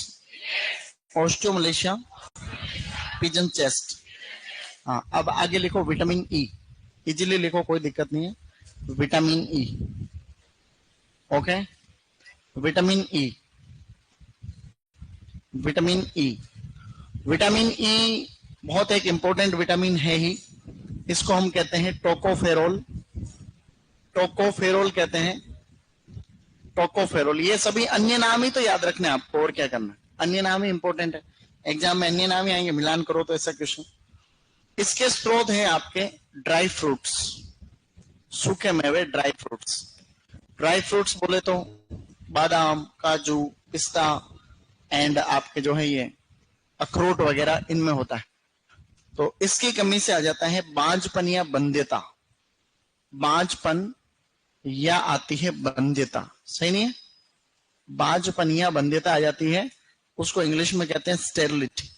osteomalacia, pigeon chest. हाँ अब आगे लिखो विटामिन ई, इजीली लिखो, कोई दिक्कत नहीं है। Vitamin E, okay, vitamin E, vitamin E, vitamin E बहुत एक इंपॉर्टेंट विटामिन है ही। इसको हम कहते हैं टोकोफेरोल, टोकोफेरोल कहते हैं, टोकोफेरोल। ये सभी अन्य नाम ही तो याद रखने आपको, और क्या करना, अन्य नाम ही इंपॉर्टेंट है। एग्जाम में अन्य नाम ही आएंगे, मिलान करो तो ऐसा क्वेश्चन। इसके स्रोत है आपके ड्राई फ्रूट्स, सूखे मेवे, ड्राई फ्रूट्स। ड्राई फ्रूट्स बोले तो बादाम, काजू, पिस्ता एंड आपके जो है ये अखरोट वगैरह, इनमें होता है। तो इसकी कमी से आ जाता है बांझपन या बंध्यता, बांझपन या आती है बंध्यता, सही नहीं है, बांझपन या बंध्यता आ जाती है, उसको इंग्लिश में कहते हैं स्टेरिलिटी।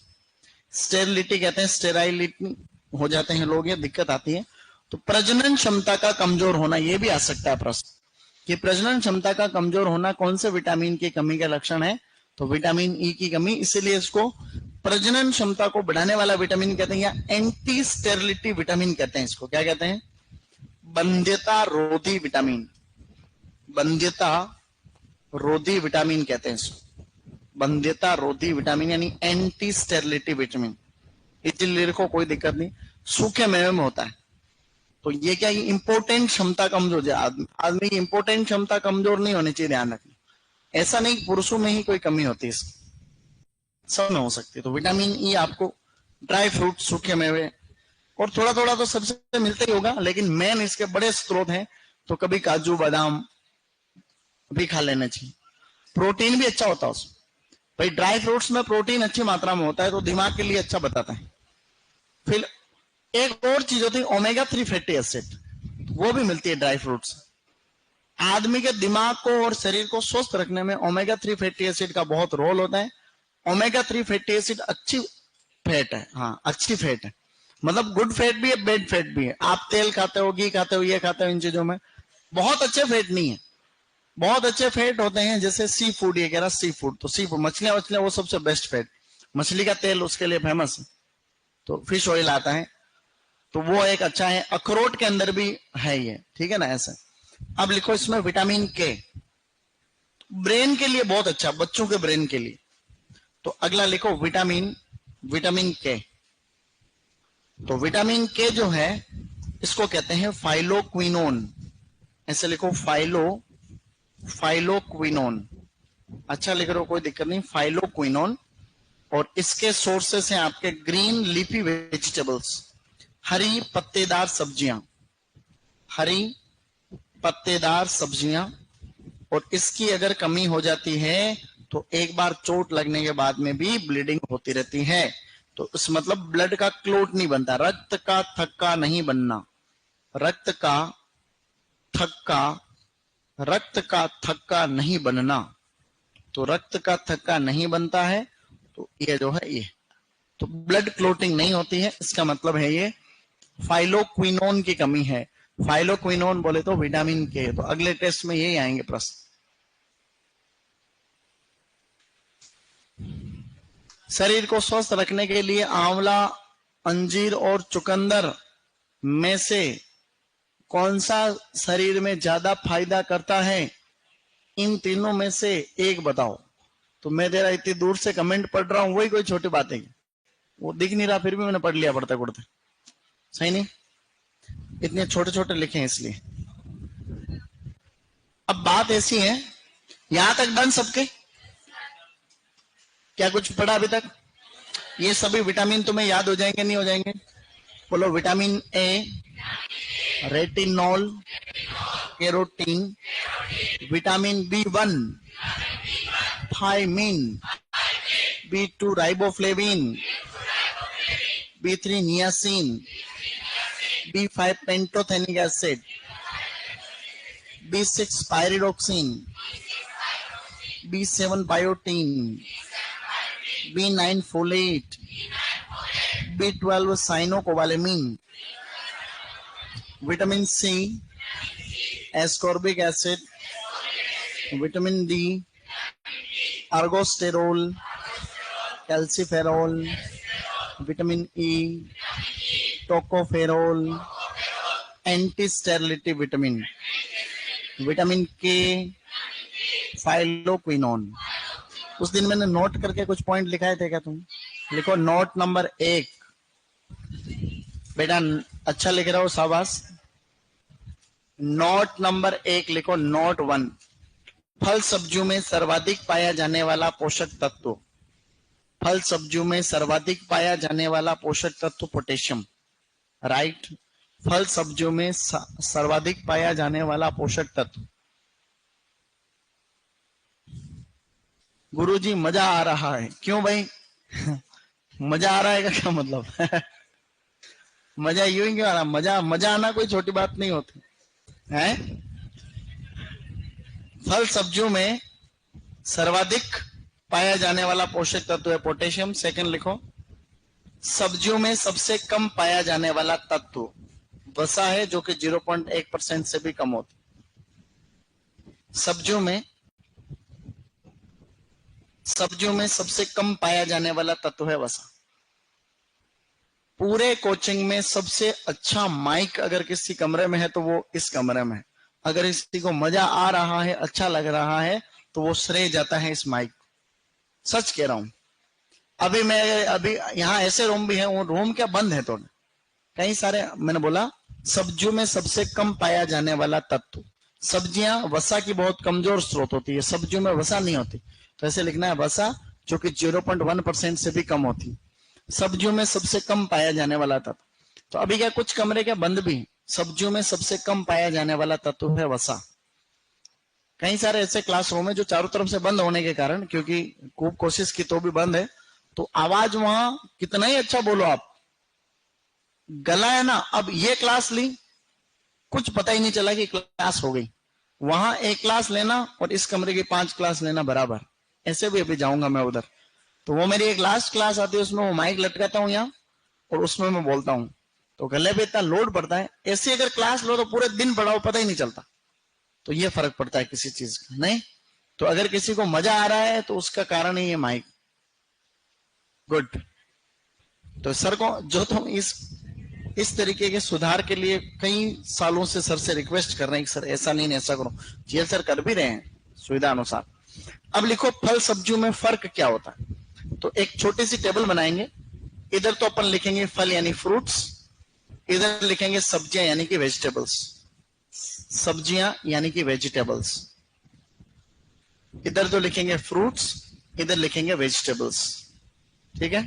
स्टेरिलिटी कहते हैं, स्टेराइलिटी हो जाते हैं लोग, ये दिक्कत आती है। तो प्रजनन क्षमता का कमजोर होना, ये भी आ सकता है प्रश्न कि प्रजनन क्षमता का कमजोर होना कौन से विटामिन की कमी का लक्षण है? तो विटामिन ई की कमी। इसीलिए इसको प्रजनन क्षमता को बढ़ाने वाला विटामिन कहते हैं, या एंटी स्टेरिलिटी विटामिन कहते हैं। इसको क्या कहते हैं? बंध्यता रोधी विटामिन, बंध्यता रोधी विटामिन कहते हैं इसको, बंध्यता रोधी विटामिन यानी एंटी स्टेरिलिटी विटामिन। इसीलिए लिखो, कोई दिक्कत नहीं, सूखे मेवे में होता है। तो ये क्या, ये इंपोर्टेंट क्षमता कमजोर है, आदमी की इंपोर्टेंट क्षमता कमजोर नहीं होनी चाहिए, ध्यान रखना। ऐसा नहीं पुरुषों में ही कोई कमी होती है, सब में हो सकती है। तो विटामिन ई आपको ड्राई फ्रूट, सूखे मेवे, और थोड़ा थोड़ा तो सबसे मिलता ही होगा, लेकिन मेन इसके बड़े स्रोत हैं। तो कभी काजू बादाम भी खा लेना चाहिए। प्रोटीन भी अच्छा होता है उसमें, भाई ड्राई फ्रूट्स में प्रोटीन अच्छी मात्रा में होता है, तो दिमाग के लिए अच्छा बताता है। फिर एक और चीज होती है ओमेगा 3 फैटी एसिड, वो भी मिलती है ड्राई फ्रूट्स। आदमी के दिमाग को और शरीर को स्वस्थ रखने में ओमेगा 3 फैटी एसिड का बहुत रोल होता है। ओमेगा 3 फैटी एसिड अच्छी फैट है, हाँ अच्छी फैट है, मतलब गुड फैट भी है, बैड फैट भी है। आप तेल खाते हो, घी खाते हो, ये खाते हो, इन चीजों में बहुत अच्छे फैट नहीं है। बहुत अच्छे फैट होते हैं जैसे सी फूड, ये कह रहा सी फूड, तो सी फूड मछलियां वछलियां, वो सबसे बेस्ट फैट, मछली का तेल उसके लिए फेमस है। तो फिश ऑयल आता है, तो वो एक अच्छा है। अखरोट के अंदर भी है ये, ठीक है ना, ऐसा। अब लिखो इसमें विटामिन के, ब्रेन के लिए बहुत अच्छा, बच्चों के ब्रेन के लिए। तो अगला लिखो विटामिन, विटामिन के। तो विटामिन के जो है इसको कहते हैं फाइलोक्विनोन, ऐसे लिखो फाइलोक्विनोन, अच्छा लिख रहे हो, कोई दिक्कत नहीं, फाइलोक्विनोन। और इसके सोर्सेस हैं आपके ग्रीन लीफी वेजिटेबल्स, हरी पत्तेदार सब्जियां, हरी पत्तेदार सब्जियां। और इसकी अगर कमी हो जाती है तो एक बार चोट लगने के बाद में भी ब्लीडिंग होती रहती है। तो इस मतलब ब्लड का क्लोट नहीं बनता, रक्त का थक्का नहीं बनना, रक्त का थक्का, रक्त का थक्का नहीं बनना। तो रक्त का थक्का नहीं बनता है, तो ये जो है ये, तो ब्लड क्लोटिंग नहीं होती है, इसका मतलब है ये फाइलोक्विनोन की कमी है। फाइलोक्विनोन बोले तो विटामिन के। तो अगले टेस्ट में यही आएंगे प्रश्न। शरीर को स्वस्थ रखने के लिए आंवला, अंजीर और चुकंदर में से कौन सा शरीर में ज्यादा फायदा करता है? इन तीनों में से एक बताओ। तो मैं तेरा इतनी दूर से कमेंट पढ़ रहा हूं, वही कोई छोटी बात है, वो दिख नहीं रहा, फिर भी मैंने पढ़ लिया पढ़ते पढ़ते, सही नहीं? इतने छोटे छोटे लिखे हैं इसलिए। अब बात ऐसी है, यहां तक डन सबके? क्या कुछ पढ़ा अभी तक? ये सभी विटामिन तुम्हें याद हो जाएंगे नहीं हो जाएंगे? बोलो, vitamin A, retinol, carotene, vitamin B1, thiamine, B2 riboflavin, B3 niacin, B5 pantothenic acid, B6 pyridoxine, B7 biotin, B9 folate, B12 cyanocobalamin, vitamin C, ascorbic acid, vitamin D, ergosterol, calciferol, vitamin E, tocopherol, anti sterility vitamin, vitamin K, phylloquinone. उस दिन मैंने note करके कुछ point लिखाए थे क्या तुम? लिखो नोट नंबर 1। बेटा अच्छा लिख रहा हो, शाबाश। नोट नंबर 1 लिखो, नोट 1। फल सब्जियों में सर्वाधिक पाया जाने वाला पोषक तत्व, फल सब्जियों में सर्वाधिक पाया जाने वाला पोषक तत्व पोटेशियम, राइट। फल सब्जियों में सर्वाधिक पाया जाने वाला पोषक तत्व। गुरुजी मजा आ रहा है, क्यों भाई? मजा आ रहा है का क्या मतलब? मजा यूं ही क्यों आ रहा? मजा आना कोई छोटी बात नहीं होती है। फल सब्जियों में सर्वाधिक पाया जाने वाला पोषक तत्व है पोटेशियम। सेकंड लिखो, सब्जियों में सबसे कम पाया जाने वाला तत्व वसा है, जो कि 0.1% से भी कम होती। सब्जियों में सबसे कम पाया जाने वाला तत्व है वसा। पूरे कोचिंग में सबसे अच्छा माइक अगर किसी कमरे में है तो वो इस कमरे में है। अगर किसी को मजा आ रहा है, अच्छा लग रहा है, तो वो श्रेय जाता है इस माइक। सच कह रहा हूं। अभी यहाँ ऐसे रूम भी है, वो रूम क्या बंद है तो कई सारे। मैंने बोला सब्जियों में सबसे कम पाया जाने वाला तत्व। सब्जियां वसा की बहुत कमजोर स्रोत होती है, सब्जियों में वसा नहीं होती, तो ऐसे लिखना है वसा, जो कि 0.1% से भी कम होती। सब्जियों में सबसे कम पाया जाने वाला तत्व। तो अभी क्या कुछ कमरे क्या बंद भी, सब्जियों में सबसे कम पाया जाने वाला तत्व है वसा। कई सारे ऐसे क्लासरूम है जो चारों तरफ से बंद होने के कारण, क्योंकि खूब कोशिश की तो भी बंद है, तो आवाज वहां कितना ही अच्छा बोलो आप, गला है ना। अब ये क्लास ली, कुछ पता ही नहीं चला कि क्लास हो गई। वहां एक क्लास लेना और इस कमरे की 5 क्लास लेना बराबर। ऐसे भी अभी जाऊंगा मैं उधर, तो वो मेरी एक लास्ट क्लास आती है, उसमें वो माइक लटकाता हूँ यहाँ और उसमें मैं बोलता हूँ, तो गले पे इतना लोड पड़ता है। ऐसी अगर क्लास लो तो पूरे दिन पढ़ाओ, पता ही नहीं चलता। तो ये फर्क पड़ता है किसी चीज का, नहीं तो अगर किसी को मजा आ रहा है तो उसका कारण ही है माइक। गुड। तो सर को जो तुम इस तरीके के सुधार के लिए कई सालों से सर से रिक्वेस्ट कर रहे हैं कि सर ऐसा नहीं ऐसा करो, जी सर कर भी रहे हैं सुविधा अनुसार। अब लिखो फल सब्जियों में फर्क क्या होता है। तो एक छोटी सी टेबल बनाएंगे। इधर तो अपन लिखेंगे फल यानी फ्रूट्स, इधर लिखेंगे सब्जियां यानी कि वेजिटेबल्स। सब्जियां यानी कि वेजिटेबल्स। इधर तो लिखेंगे फ्रूट्स, इधर लिखेंगे वेजिटेबल्स। ठीक है।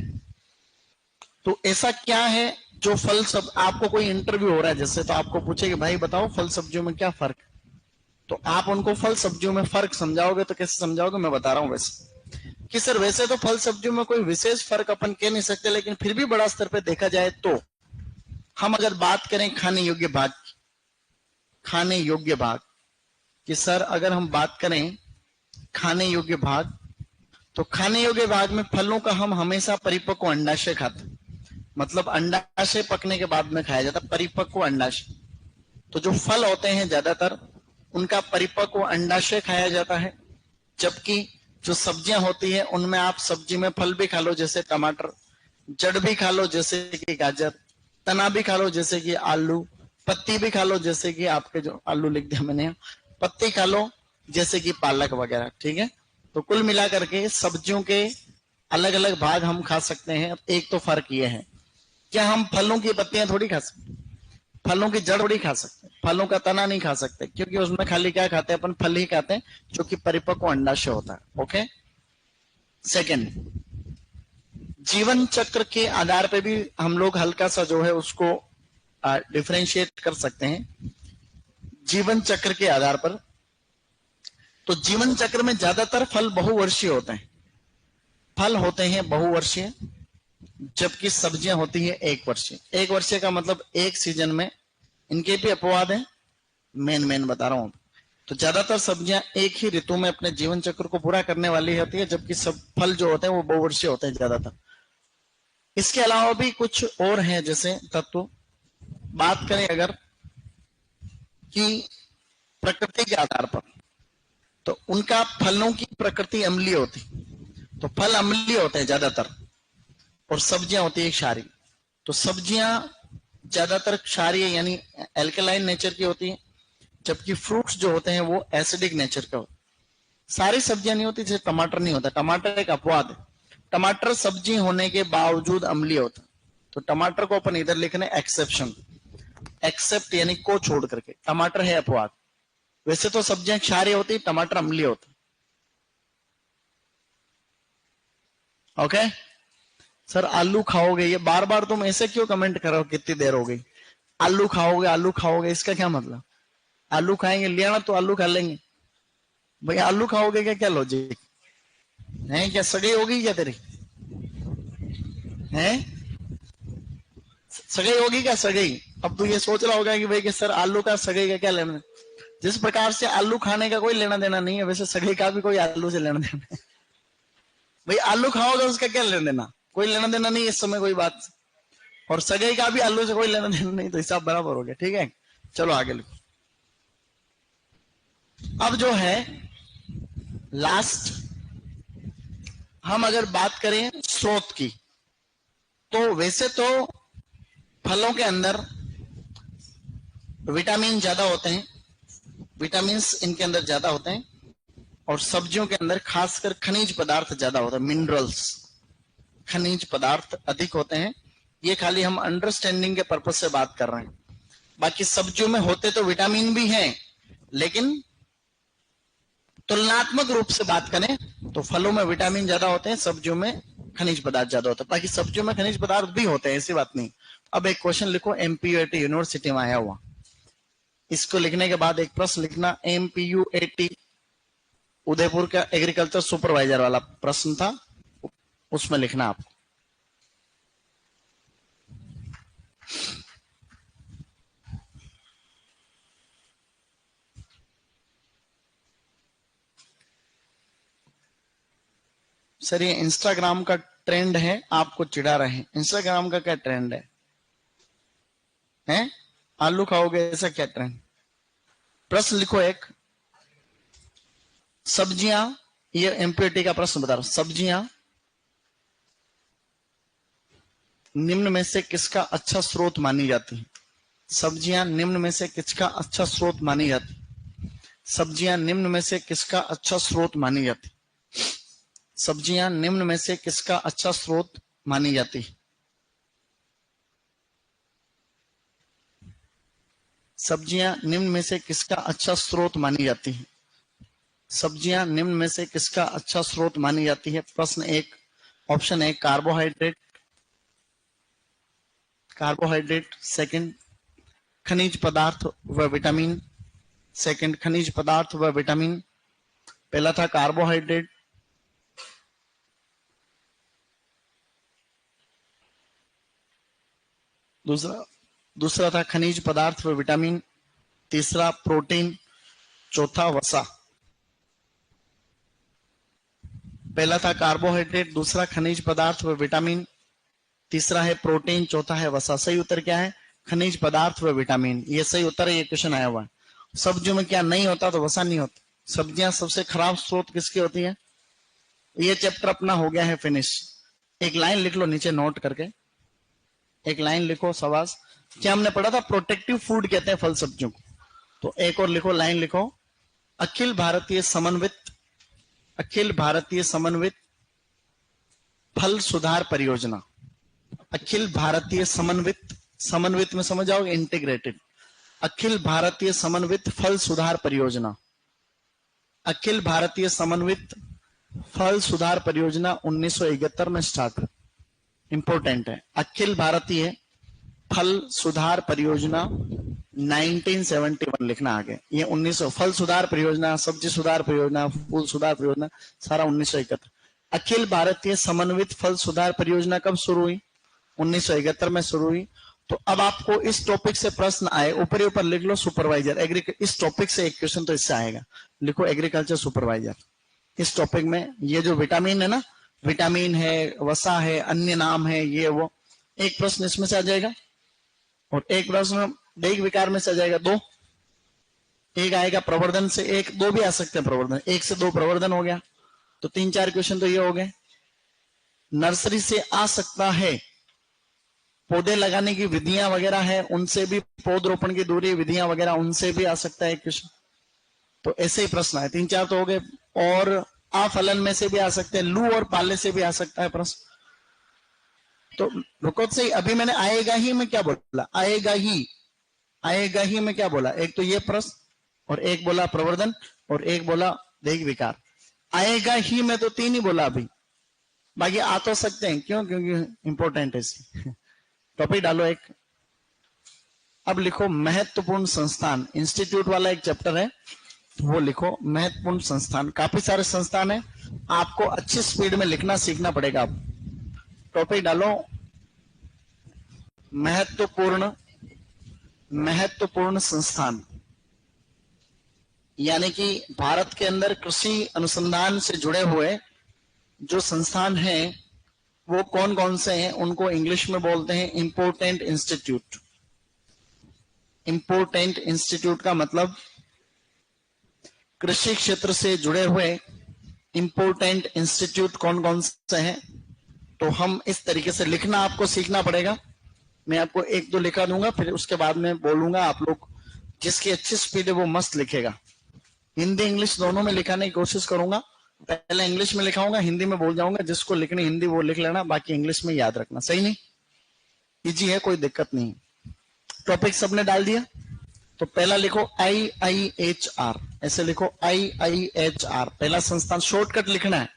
तो ऐसा क्या है जो फल सब, आपको कोई इंटरव्यू हो रहा है जैसे, तो आपको पूछे कि भाई बताओ फल सब्जियों में क्या फर्क, तो आप उनको फल सब्जियों में फर्क समझाओगे तो कैसे समझाओगे? मैं बता रहा हूं वैसे कि सर वैसे तो फल सब्जियों में कोई विशेष फर्क अपन कह नहीं सकते, लेकिन फिर भी बड़ा स्तर पे देखा जाए तो हम अगर बात करें खाने योग्य भाग, खाने योग्य भाग कि सर अगर हम बात करें खाने योग्य भाग, तो खाने योग्य भाग में फलों का हम हमेशा परिपक्व अंडाशय खाते, मतलब अंडाशय पकने के बाद में खाया जाता परिपक्व अंडाशय। तो जो फल होते हैं ज्यादातर उनका परिपक्व अंडाशय खाया जाता है, जबकि जो सब्जियां होती है उनमें आप सब्जी में फल भी खा लो जैसे टमाटर, जड़ भी खा लो जैसे कि गाजर, तना भी खा लो जैसे कि आलू, पत्ती भी खा लो जैसे कि आपके जो आलू लिख दिया मैंने, पत्ती खा लो जैसे कि पालक वगैरह। ठीक है। तो कुल मिलाकर के सब्जियों के अलग अलग भाग हम खा सकते हैं। एक तो फर्क ये है, क्या हम फलों की पत्तियां थोड़ी खा सकते, फलों की जड़ थोड़ी खा सकते, फलों का तना नहीं खा सकते, क्योंकि उसमें खाली क्या खाते हैं अपन, फल ही खाते हैं जो कि परिपक्व अंडाशय होता है। ओके। सेकंड, जीवन चक्र के आधार पे भी हम लोग हल्का सा जो है उसको डिफरेंशिएट कर सकते हैं। जीवन चक्र के आधार पर, तो जीवन चक्र में ज्यादातर फल बहुवर्षीय होते हैं, फल होते हैं बहुवर्षीय, जबकि सब्जियां होती है एक वर्षीय। एक वर्षीय का मतलब एक सीजन में, इनके भी अपवाद है, मेन बता रहा हूं। तो ज्यादातर सब्जियां एक ही ऋतु में अपने जीवन चक्र को पूरा करने वाली होती है, जबकि सब फल जो होते हैं वो बहुवर्षीय होते हैं ज्यादातर। इसके अलावा भी कुछ और हैं जैसे तत्व। बात करें अगर कि प्रकृति के आधार पर, तो उनका फलों की प्रकृति अम्लीय होती, तो फल अम्लीय होते हैं ज्यादातर, और सब्जियां होती है क्षारीय। तो सब्जियां ज्यादातर क्षारीय यानी एल्कलाइन नेचर की होती है, जबकि फ्रूट्स जो होते हैं वो एसिडिक नेचर के होते हैं। सारी सब्जियां नहीं होती, जैसे टमाटर नहीं होता, टमाटर एक अपवाद है। टमाटर सब्जी होने के बावजूद अम्लीय होता, तो टमाटर को अपन इधर लिखने एक्सेप्शन, एक्सेप्ट यानी को छोड़ करके, टमाटर है अपवाद। वैसे तो सब्जियां क्षारीय होती, टमाटर अम्लीय होता। ओके सर, आलू खाओगे, ये बार बार तुम ऐसे क्यों कमेंट कर रहे हो, कितनी देर हो गई? आलू खाओगे, आलू खाओगे, इसका क्या मतलब? आलू खाएंगे, लिया तो आलू खा लेंगे भाई, आलू खाओगे क्या लॉजिक है? क्या सगाई होगी क्या तेरी? हैं सगाई होगी क्या? सगाई अब तू ये सोच रहा होगा कि भाई कि सर आलू का सगाई का क्या लेना? जिस प्रकार से आलू खाने का कोई लेना देना नहीं है, वैसे सगाई का भी कोई आलू से लेना देना है। भाई आलू खाओगे उसका क्या लेना देना? कोई लेना देना नहीं इस समय कोई बात, और सगाई का भी आलू से कोई लेना देना नहीं, तो हिसाब बराबर हो गया। ठीक है, चलो आगे लिखो। अब जो है लास्ट, हम अगर बात करें स्रोत की, तो वैसे तो फलों के अंदर विटामिन ज्यादा होते हैं, विटामिन इनके अंदर ज्यादा होते हैं, और सब्जियों के अंदर खासकर खनिज पदार्थ ज्यादा होते हैं, मिनरल्स, खनिज पदार्थ अधिक होते हैं। ये खाली हम अंडरस्टैंडिंग के पर्पज से बात कर रहे हैं। बाकी सब्जियों में होते तो विटामिन भी हैं, लेकिन तुलनात्मक रूप से बात करें तो फलों में विटामिन ज्यादा होते हैं, सब्जियों में खनिज पदार्थ ज्यादा होते हैं। बाकी सब्जियों में खनिज पदार्थ भी होते हैं, ऐसी बात नहीं। अब एक क्वेश्चन लिखो, एमपीयूएटी यूनिवर्सिटी में आया हुआ, इसको लिखने के बाद एक प्रश्न लिखना, एमपीयूएटी उदयपुर का एग्रीकल्चर सुपरवाइजर वाला प्रश्न था, उसमें लिखना आपको। सर ये इंस्टाग्राम का ट्रेंड है, आपको चिढ़ा रहे हैं। इंस्टाग्राम का क्या ट्रेंड है? हैं? आलू खाओगे ऐसा क्या ट्रेंड? प्रश्न लिखो एक, सब्जियां, ये एमपीटी का प्रश्न बता रहा हूं, सब्जियां निम्न में से किसका अच्छा स्रोत मानी जाती है? सब्जियां निम्न में से किसका अच्छा स्रोत मानी जाती? सब्जियां निम्न में से किसका अच्छा स्रोत मानी जाती? सब्जियां निम्न में से किसका अच्छा स्रोत मानी जाती? सब्जियां निम्न में से किसका अच्छा स्रोत मानी जाती है? सब्जियां निम्न में से किसका अच्छा स्रोत मानी जाती है? प्रश्न एक, option A carbohydrate, carbohydrate. Second, खनिज पदार्थ व विटामिन। सेकंड, खनिज पदार्थ व विटामिन। पहला था कार्बोहाइड्रेट, दूसरा था खनिज पदार्थ व विटामिन, तीसरा प्रोटीन, चौथा वसा। पहला था कार्बोहाइड्रेट, दूसरा खनिज पदार्थ व विटामिन, तीसरा है प्रोटीन, चौथा है वसा। सही उत्तर क्या है? खनिज पदार्थ व विटामिन, ये सही उत्तर है। ये क्वेश्चन आया हुआ है। सब्जियों में क्या नहीं होता? तो वसा नहीं होता। सब्जियां सबसे खराब स्रोत किसकी होती है? ये चैप्टर अपना हो गया है फिनिश। एक लाइन लिख लो नीचे नोट करके, एक लाइन लिखो सवास। क्या हमने पढ़ा था? प्रोटेक्टिव फूड कहते हैं फल सब्जियों को। तो एक और लिखो, लाइन लिखो, अखिल भारतीय समन्वित फल सुधार परियोजना। अखिल भारतीय समन्वित में समझ आओगे, इंटीग्रेटेड। अखिल भारतीय समन्वित फल सुधार परियोजना, अखिल भारतीय समन्वित फल सुधार परियोजना 1971 में स्टार्ट हुई, इंपॉर्टेंट है। अखिल भारतीय फल सुधार परियोजना 1971 लिखना आगे। ये 1900 फल सुधार परियोजना, सब्जी सुधार परियोजना, फूल सुधार परियोजना सारा 1971। अखिल भारतीय समन्वित फल सुधार परियोजना कब शुरू हुई? 1971 में शुरू हुई। तो अब आपको इस टॉपिक से प्रश्न आए, ऊपर ही ऊपर लिख लो सुपरवाइजर इस टॉपिक से एक क्वेश्चन तो इससे आएगा, लिखो एग्रीकल्चर सुपरवाइजर। इस टॉपिक में ये जो विटामिन है ना, विटामिन है, वसा है, अन्य नाम है, ये वो, एक प्रश्न इसमें से आ जाएगा और एक प्रश्न दैहिक विकार में से आ जाएगा। दो, एक आएगा प्रवर्धन से, एक दो भी आ सकते हैं प्रवर्धन, एक से दो प्रवर्धन हो गया, तो 3-4 क्वेश्चन तो ये हो गए। नर्सरी से आ सकता है, पौधे लगाने की विधियां वगैरह है उनसे भी, पौधरोपण की दूरी विधियां वगैरह उनसे भी आ सकता है क्वेश्चन। तो ऐसे ही प्रश्न है, 3-4 तो हो गए। और आफलन में से भी आ सकते हैं, लू और पाले से भी आ सकता है प्रश्न। तो रुको सही, अभी मैंने आएगा ही में क्या बोला? आएगा ही में क्या बोला? एक तो ये प्रश्न और एक बोला प्रवर्धन और एक बोला दैहिक विकार। आएगा ही में तो 3 ही बोला अभी, बाकी आ तो सकते हैं। क्यों? क्योंकि इंपॉर्टेंट है। टॉपिक डालो एक। अब लिखो महत्वपूर्ण संस्थान, इंस्टीट्यूट वाला एक चैप्टर है वो लिखो, महत्वपूर्ण संस्थान। काफी सारे संस्थान है, आपको अच्छी स्पीड में लिखना सीखना पड़ेगा। आप टॉपिक डालो महत्वपूर्ण संस्थान, यानी कि भारत के अंदर कृषि अनुसंधान से जुड़े हुए जो संस्थान हैं वो कौन कौन से हैं, उनको इंग्लिश में बोलते हैं इंपोर्टेंट इंस्टीट्यूट। इंपोर्टेंट इंस्टीट्यूट का मतलब कृषि क्षेत्र से जुड़े हुए इंपोर्टेंट इंस्टीट्यूट कौन कौन से हैं। तो हम इस तरीके से लिखना आपको सीखना पड़ेगा। मैं आपको एक दो लिखा दूंगा, फिर उसके बाद में बोलूंगा, आप लोग जिसकी अच्छी स्पीड है वो मस्त लिखेगा। हिंदी इंग्लिश दोनों में लिखाने की कोशिश करूंगा। पहले इंग्लिश में लिखाऊंगा, हिंदी में बोल जाऊंगा, जिसको लिखनी हिंदी वो लिख लेना, बाकी इंग्लिश में याद रखना। सही नहीं? इजी है, कोई दिक्कत नहीं। टॉपिक सबने डाल दिया? तो पहला लिखो IIHR, ऐसे लिखो IIHR, पहला संस्थान। शॉर्टकट लिखना है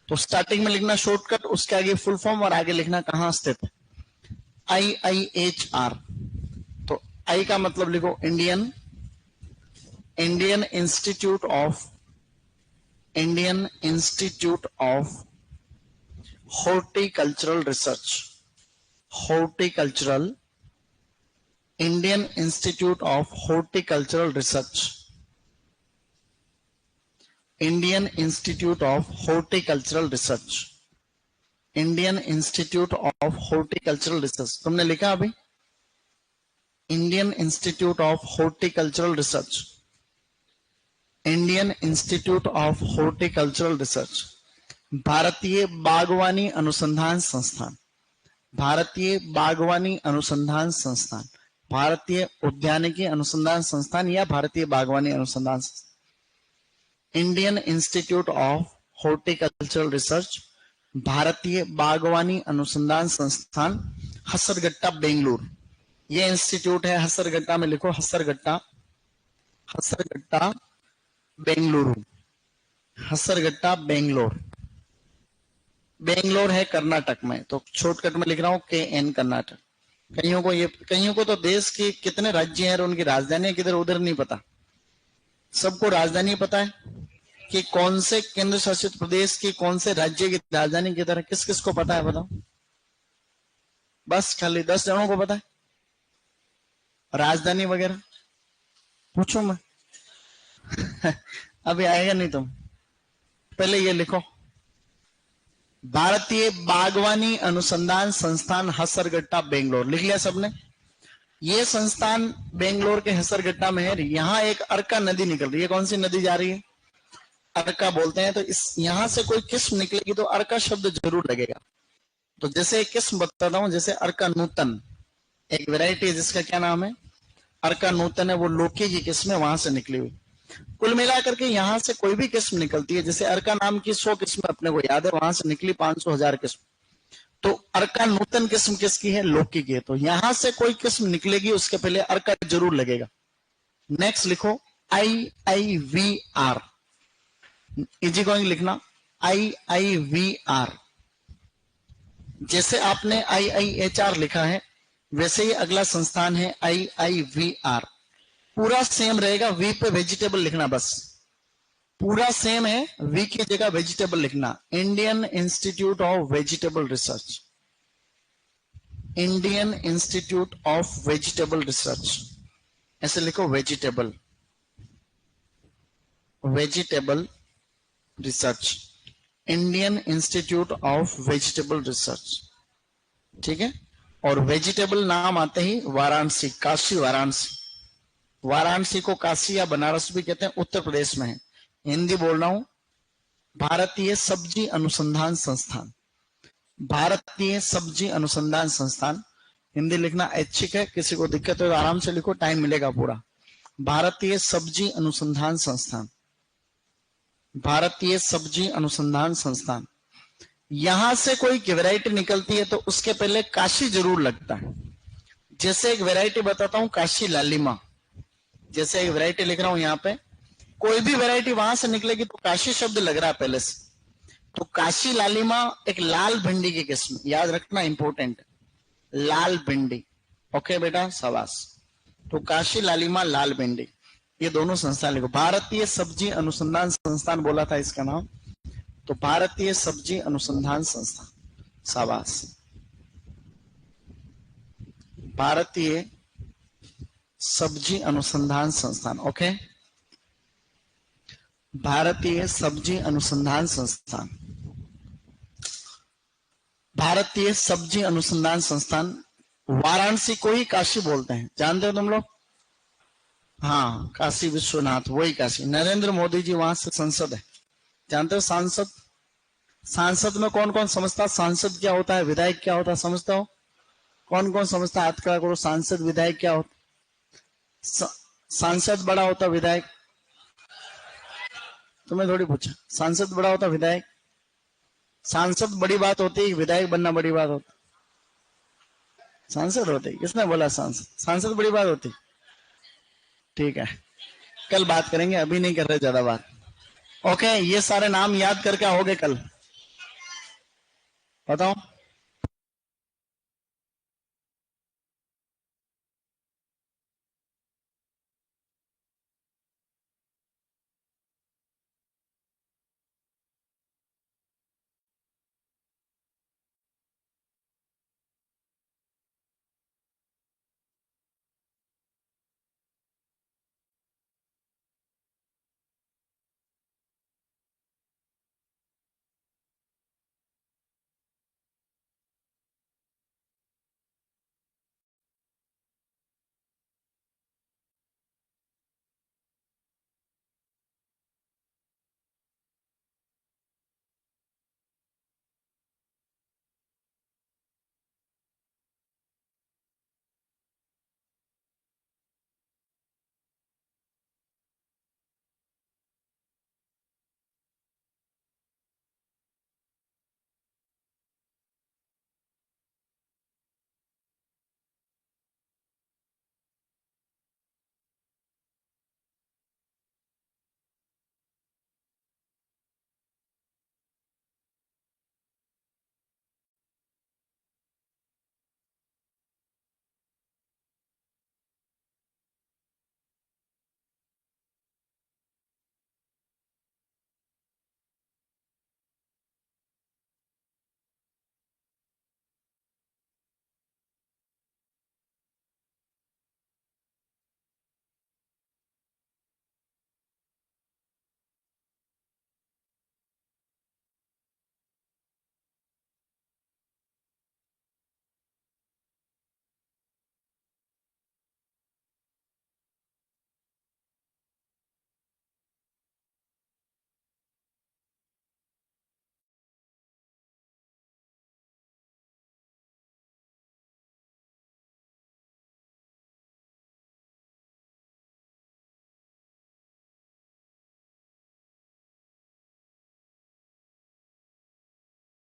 तो स्टार्टिंग में लिखना शॉर्टकट, उसके आगे फुल फॉर्म और आगे लिखना कहां स्थित है। IIHR, तो आई का मतलब लिखो Indian institute of horticultural research. Indian institute of horticultural research. Indian institute of horticultural research. Indian institute of horticultural research तुमने लिखा अभी? Indian institute of horticultural research. Indian institute of horticultural research. भारतीय बागवानी अनुसंधान संस्थान। भारतीय बागवानी अनुसंधान संस्थान, भारतीय उद्यानिकी अनुसंधान संस्थान या भारतीय बागवानी अनुसंधान संस्थान। Indian institute of horticultural research, भारतीय बागवानी अनुसंधान संस्थान, हसरगट्टा बेंगलुरु। ये इंस्टीट्यूट है हसरगट्टा में, लिखो हसरगट्टा बेंगलुरु। हसरगट्टा बेंगलोर है कर्नाटक में, तो शॉर्टकट में लिख रहा हूं KN कर्नाटक। कईयों को तो देश की कितने राज्य हैं और उनकी राजधानी किधर उधर नहीं पता। सबको राजधानी पता है कि कौन से केंद्र शासित प्रदेश की कौन से राज्य की राजधानी किधर है। किस किस को पता है बताओ? बस खाली 10 जनों को पता है राजधानी वगैरह। पूछो मैं अभी आएगा नहीं तुम। पहले ये लिखो, भारतीय बागवानी अनुसंधान संस्थान हसरगट्टा बेंगलोर। लिख लिया सबने? ये संस्थान बेंगलोर के हसरगट्टा में है। यहाँ एक अर्का नदी निकल रही है। कौन सी नदी जा रही है? अर्का बोलते हैं। तो इस यहां से कोई किस्म निकलेगी तो अर्का शब्द जरूर लगेगा। तो जैसे एक किस्म बताता हूं, जैसे अर्का नूतन एक वैरायटी है जिसका क्या नाम है? अर्का नूतन है, वो लौकी की किस्म है, वहां से निकली हुई। कुल मिलाकर के यहां से कोई भी किस्म निकलती है, जैसे अर्का नाम की 100 किस्म अपने को याद है, वहां से निकली 500,000 किस्म। तो अर्का नूतन किस्म किसकी है? लौकी की है। तो यहां से कोई किस्म निकलेगी उसके पहले अर्का जरूर लगेगा। नेक्स्ट लिखो IIVR, इजी गोइंग लिखना। IIVR। जैसे आपने IIHR लिखा है वैसे ही अगला संस्थान है IIVR। पूरा सेम रहेगा, वी पे वेजिटेबल लिखना, बस पूरा सेम है, वी की जगह वेजिटेबल लिखना। Indian institute of vegetable research, Indian institute of vegetable research, ऐसे लिखो vegetable, vegetable research, Indian institute of vegetable research. ठीक है, और वेजिटेबल नाम आते ही वाराणसी, काशी वाराणसी। वाराणसी को काशी या बनारस भी कहते हैं, उत्तर प्रदेश में है। हिंदी बोल रहा हूं, भारतीय सब्जी अनुसंधान संस्थान, भारतीय सब्जी अनुसंधान संस्थान। हिंदी लिखना ऐच्छिक है, किसी को दिक्कत हो तो आराम से लिखो, टाइम मिलेगा पूरा। भारतीय सब्जी अनुसंधान संस्थान, भारतीय सब्जी अनुसंधान संस्थान। यहां से कोई वैरायटी निकलती है तो उसके पहले काशी जरूर लगता है। जैसे एक वैरायटी बताता हूं, काशी लालिमा, जैसे एक वैरायटी लिख रहा हूं यहां पे, कोई भी वैरायटी वहां से निकलेगी तो काशी शब्द लग रहा है पहले से। तो काशी लालिमा एक लाल भिंडी की किस्म, याद रखना, इंपॉर्टेंट, लाल भिंडी। ओके बेटा, शाबाश। तो काशी लालिमा, लाल भिंडी, ये दोनों संस्थान लिखो। भारतीय सब्जी अनुसंधान संस्थान बोला था इसका नाम, तो भारतीय सब्जी अनुसंधान संस्थान, शाबाश। भारतीय सब्जी अनुसंधान संस्थान, ओके, भारतीय सब्जी अनुसंधान संस्थान, भारतीय सब्जी अनुसंधान संस्थान। वाराणसी को ही काशी बोलते हैं, जानते हो तुम लोग? हाँ, काशी विश्वनाथ, वही काशी। नरेंद्र मोदी जी वहां से संसद है, जानते हो? सांसद, सांसद में कौन कौन समझता सांसद क्या होता है, विधायक क्या होता है, समझता हो? कौन कौन समझता? हाथ खड़ा करो। सांसद विधायक क्या होता? सांसद बड़ा होता, विधायक? तुम्हें थोड़ी पूछा, सांसद बड़ा होता विधायक? सांसद बड़ी बात होती है, विधायक बनना बड़ी बात होती? सांसद होते। किसने बोला सांसद? सांसद बड़ी बात होती? ठीक है, कल बात करेंगे, अभी नहीं कर रहे ज्यादा बात। ओके, ये सारे नाम याद करके आओगे कल, बताओ।